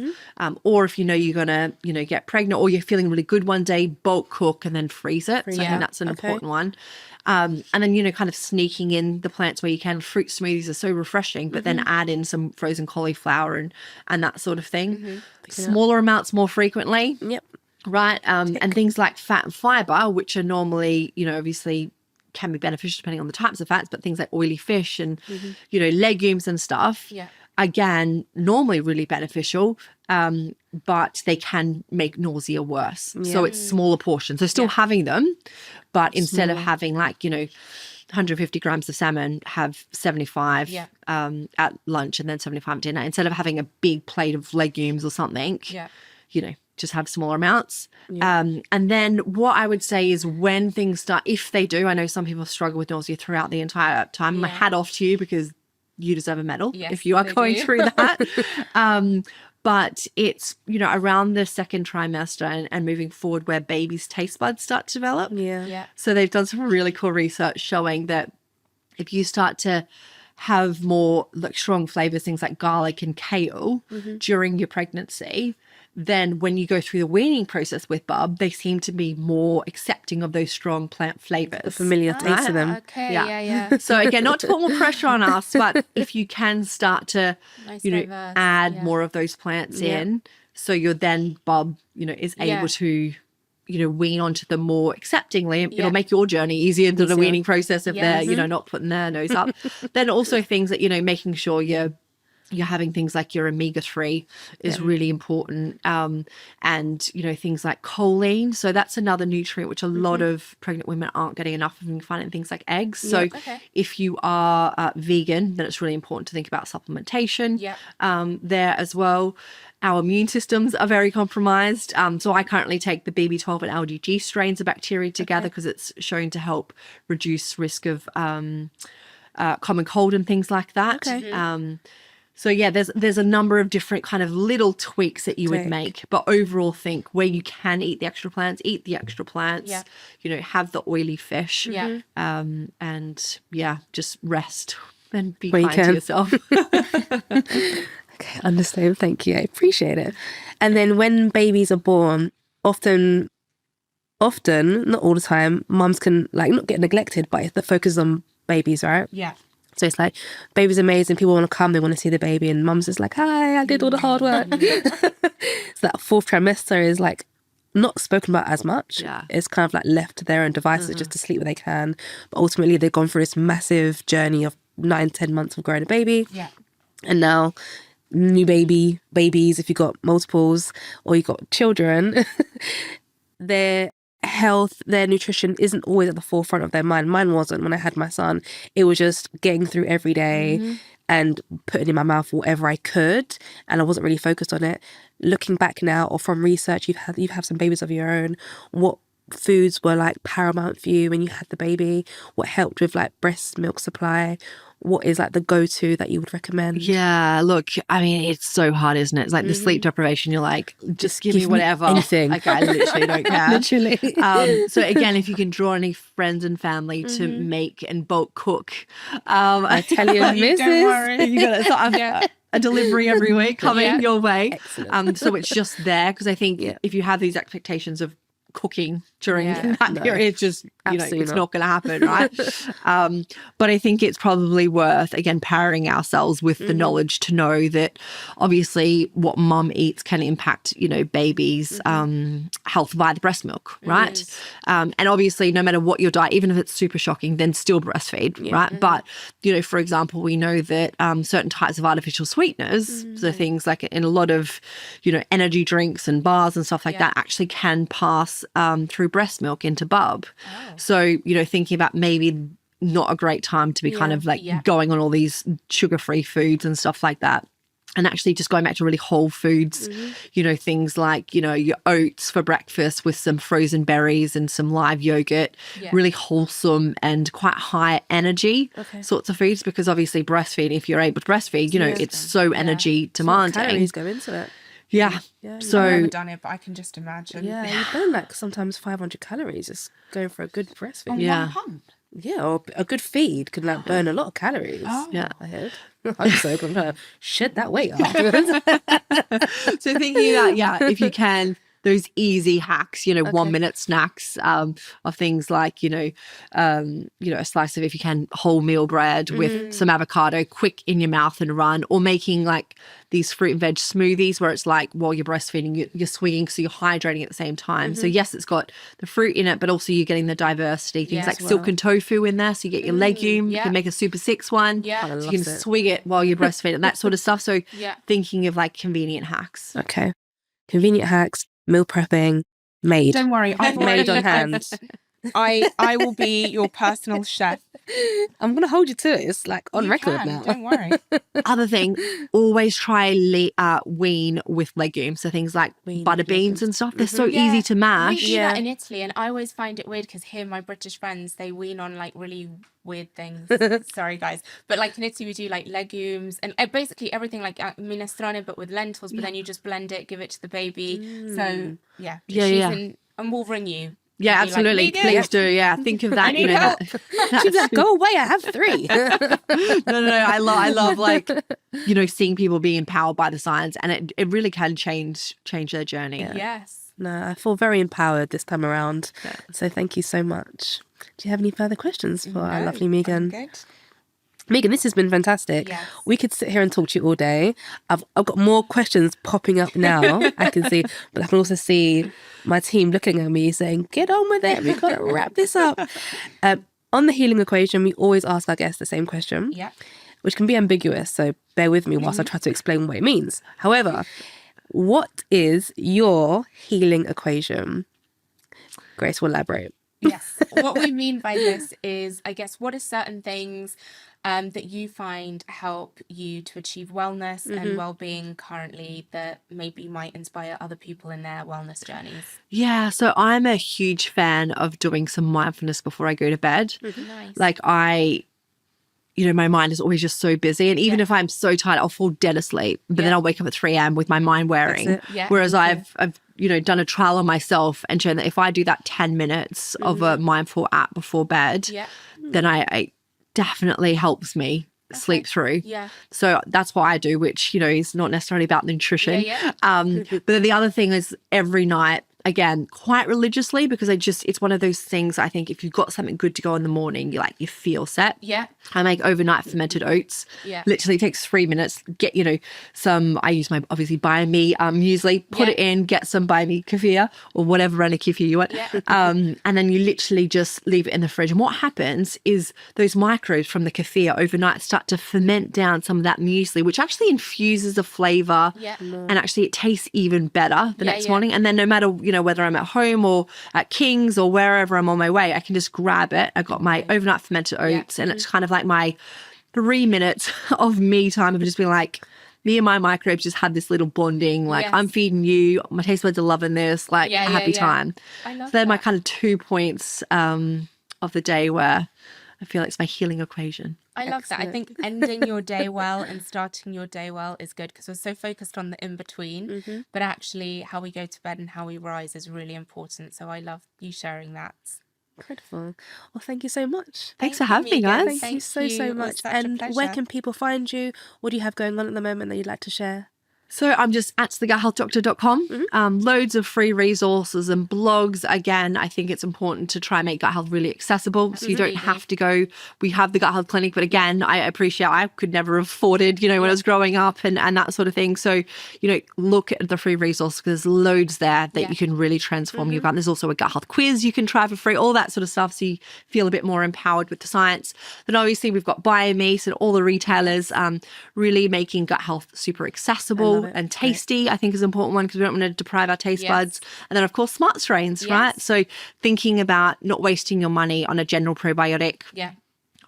or if you're going to, get pregnant or you're feeling really good one day, bulk cook and then freeze it. So I think that's an important one. And then, kind of sneaking in the plants where you can. Fruit smoothies are so refreshing, but then add in some frozen cauliflower and that sort of thing. Smaller amounts more frequently. Yep. Right. And things like fat and fiber, which are normally, obviously can be beneficial depending on the types of fats, but things like oily fish and, legumes and stuff. Yeah. Again, normally really beneficial, but they can make nausea worse. So it's smaller portions. So still having them, but instead of having 150 grams of salmon, have 75 at lunch and then 75 at dinner. Instead of having a big plate of legumes or something, just have smaller amounts. And then what I would say is when things start, if they do, I know some people struggle with nausea throughout the entire time. My hat off to you because you deserve a medal if you are going through that. But it's, around the second trimester and moving forward where babies' taste buds start to develop. Yeah. So they've done some really cool research showing that if you start to have more strong flavors, things like garlic and kale during your pregnancy, then when you go through the weaning process with bub, they seem to be more accepting of those strong plant flavors. The familiar taste of them. Okay, yeah. So again, not to put more pressure on us, but if you can start to, diverse, add more of those plants in, so you're then bub, is able to, wean onto them more acceptingly. It'll make your journey easier than the weaning process if they're, not putting their nose up. Then also things that, making sure you're having things like your omega-3 is really important. And, things like choline. So that's another nutrient which a lot of pregnant women aren't getting enough of. You can find it in things like eggs. So if you are vegan, then it's really important to think about supplementation there as well. Our immune systems are very compromised. So I currently take the BB12 and LGG strains of bacteria together because it's shown to help reduce risk of common cold and things like that. So there's a number of different kind of little tweaks that you would make, but overall think where you can eat the extra plants, eat the extra plants, have the oily fish, and just rest and be kind to yourself. Okay, understand. Thank you. I appreciate it. And then when babies are born, often, not all the time, mums can not get neglected, but the focus is on babies, right? Yeah. So it's baby's amazing. People want to come. They want to see the baby. And mum's just hi, I did all the hard work. So that fourth trimester is not spoken about as much. Yeah. It's kind of left to their own devices just to sleep where they can. But ultimately they've gone through this massive journey of 9-10 months of growing a baby. Yeah. And now new babies, if you've got multiples or you've got children, their health, their nutrition isn't always at the forefront of their mind. Mine wasn't when I had my son. It was just getting through every day and putting in my mouth whatever I could, and I wasn't really focused on it. Looking back now, or from research, you've had some babies of your own, what foods were like paramount for you when you had the baby, what helped with like breast milk supply, what is like the go-to that you would recommend? Yeah, look, I mean, it's so hard, isn't it? It's like the sleep deprivation. You're like, just give me whatever. Anything. Like, I literally don't care. Literally. So again, if you can draw any friends and family to make and bulk cook, Italian missus. Don't worry. you got a delivery every week coming your way. Excellent. So it's just there, because I think if you have these expectations of cooking during that period, just it's not going to happen, right? But I think it's probably worth, again, powering ourselves with the knowledge to know that obviously what mum eats can impact baby's health via the breast milk, right? And obviously no matter what your diet, even if it's super shocking, then still breastfeed, right? But for example, we know that certain types of artificial sweeteners, so things like in a lot of energy drinks and bars and stuff like that, actually can pass through breast milk into bub. So, thinking about maybe not a great time to be kind of like going on all these sugar-free foods and stuff like that. And actually just going back to really whole foods, things like, your oats for breakfast with some frozen berries and some live yogurt, really wholesome and quite high energy sorts of foods, because obviously breastfeeding, if you're able to breastfeed, it's so energy demanding. Calories go into it. Yeah. So I've never done it, but I can just imagine. Yeah, you burn like sometimes 500 calories just going for a good breastfeed. On one pump. Yeah, or a good feed can like burn a lot of calories. Yeah. I heard. I'm so going to shed that weight afterwards. So thinking about, if you can, those easy hacks, 1 minute snacks of things like, a slice of, if you can, wholemeal bread with some avocado, quick in your mouth and run, or making like these fruit and veg smoothies where it's like while you're breastfeeding, you're swinging, so you're hydrating at the same time. So yes, it's got the fruit in it, but also you're getting the diversity, things like silken tofu in there. So you get your legume, you can make a super six one. So you can swing it while you're breastfeeding, that sort of stuff. So thinking of like convenient hacks. Okay. Convenient hacks. Meal prepping, made. Don't worry, I've made on hand. I will be your personal chef. I'm going to hold you to it. It's like on record now. Don't worry. Other thing, always try wean with legumes. So things like butter beans and stuff. They're so easy to mash. We do that in Italy, and I always find it weird because here my British friends, they wean on like really weird things. Sorry guys, but like in Italy we do like legumes and basically everything like minestrone but with lentils, but then you just blend it, give it to the baby. So and we'll ring you. Yeah, absolutely. Like, please do. Yeah, think of that. She's like, go away. I have 3. No. I love like seeing people being empowered by the science, and it really can change their journey. Yeah. Yes. No, I feel very empowered this time around. Yeah. So thank you so much. Do you have any further questions for our lovely Megan? Good. Megan, this has been fantastic. Yes. We could sit here and talk to you all day. I've got more questions popping up now, I can see. But I can also see my team looking at me saying, get on with it. We've got to wrap this up. On the healing equation, we always ask our guests the same question, which can be ambiguous. So bear with me whilst I try to explain what it means. However, what is your healing equation? Grace will elaborate. Yes. What we mean by this is, I guess, what are certain things that you find help you to achieve wellness and well-being currently that maybe might inspire other people in their wellness journeys? Yeah, so I'm a huge fan of doing some mindfulness before I go to bed. Nice. Like my mind is always just so busy. And even if I'm so tired, I'll fall dead asleep. But then I'll wake up at 3 a.m. with my mind wearing. Whereas I've done a trial on myself and shown that if I do that 10 minutes of a mindful app before bed, then I definitely helps me sleep through. Yeah. So that's what I do, which, is not necessarily about nutrition. But then the other thing is every night again, quite religiously, because it's one of those things, I think if you've got something good to go in the morning, you feel set. Yeah. I make overnight fermented oats. Yeah. Literally takes 3 minutes. Get, some, I use my obviously Bio&Me muesli, put it in, get some Bio&Me kefir or whatever brand of kefir you want. Yeah. And then you literally just leave it in the fridge. And what happens is those microbes from the kefir overnight start to ferment down some of that muesli, which actually infuses the flavor. Yeah. And actually it tastes even better the next morning. And then no matter, whether I'm at home or at King's or wherever I'm on my way, I can just grab it. I got my overnight fermented oats and it's kind of like my 3 minutes of me time of just being like, me and my microbes just had this little bonding, I'm feeding you, my taste buds are loving this, happy time. I love so they're my that. kind of 2 points of the day where I feel like it's my healing equation. I love that. I think ending your day well and starting your day well is good because we're so focused on the in-between, but actually how we go to bed and how we rise is really important. So I love you sharing that. Incredible. Well, thank you so much. Thanks for having me, guys. Thank you so much. And where can people find you? What do you have going on at the moment that you'd like to share? So I'm just at theguthealthdoctor.com. Loads of free resources and blogs. Again, I think it's important to try and make gut health really accessible. So you don't have to go. We have the gut health clinic, but again, I appreciate I could never have afforded, when I was growing up and that sort of thing. So, look at the free resources because there's loads there that you can really transform your gut. And there's also a gut health quiz you can try for free, all that sort of stuff. So you feel a bit more empowered with the science. Then obviously we've got Bio&Me, so all the retailers really making gut health super accessible and tasty. I think is an important one because we don't want to deprive our taste buds. And then of course SMART STRAINS, right? So thinking about not wasting your money on a general probiotic. Yeah.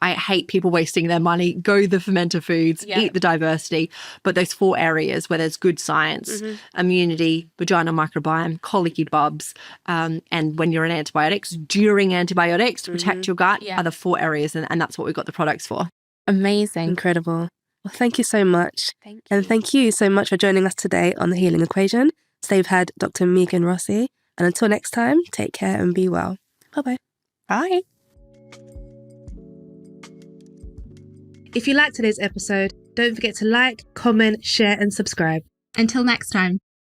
I hate people wasting their money. Go the fermenter foods, eat the diversity. But those 4 areas where there's good science, immunity, vaginal microbiome, colicky bubs, and when you're on antibiotics, during antibiotics to protect your gut are the 4 areas. And that's what we've got the products for. Amazing. Incredible. Well, thank you so much. Thank you. And thank you so much for joining us today on The Healing Equation. Today we've had Dr. Megan Rossi. And until next time, take care and be well. Bye-bye. Bye. If you liked today's episode, don't forget to like, comment, share, and subscribe. Until next time.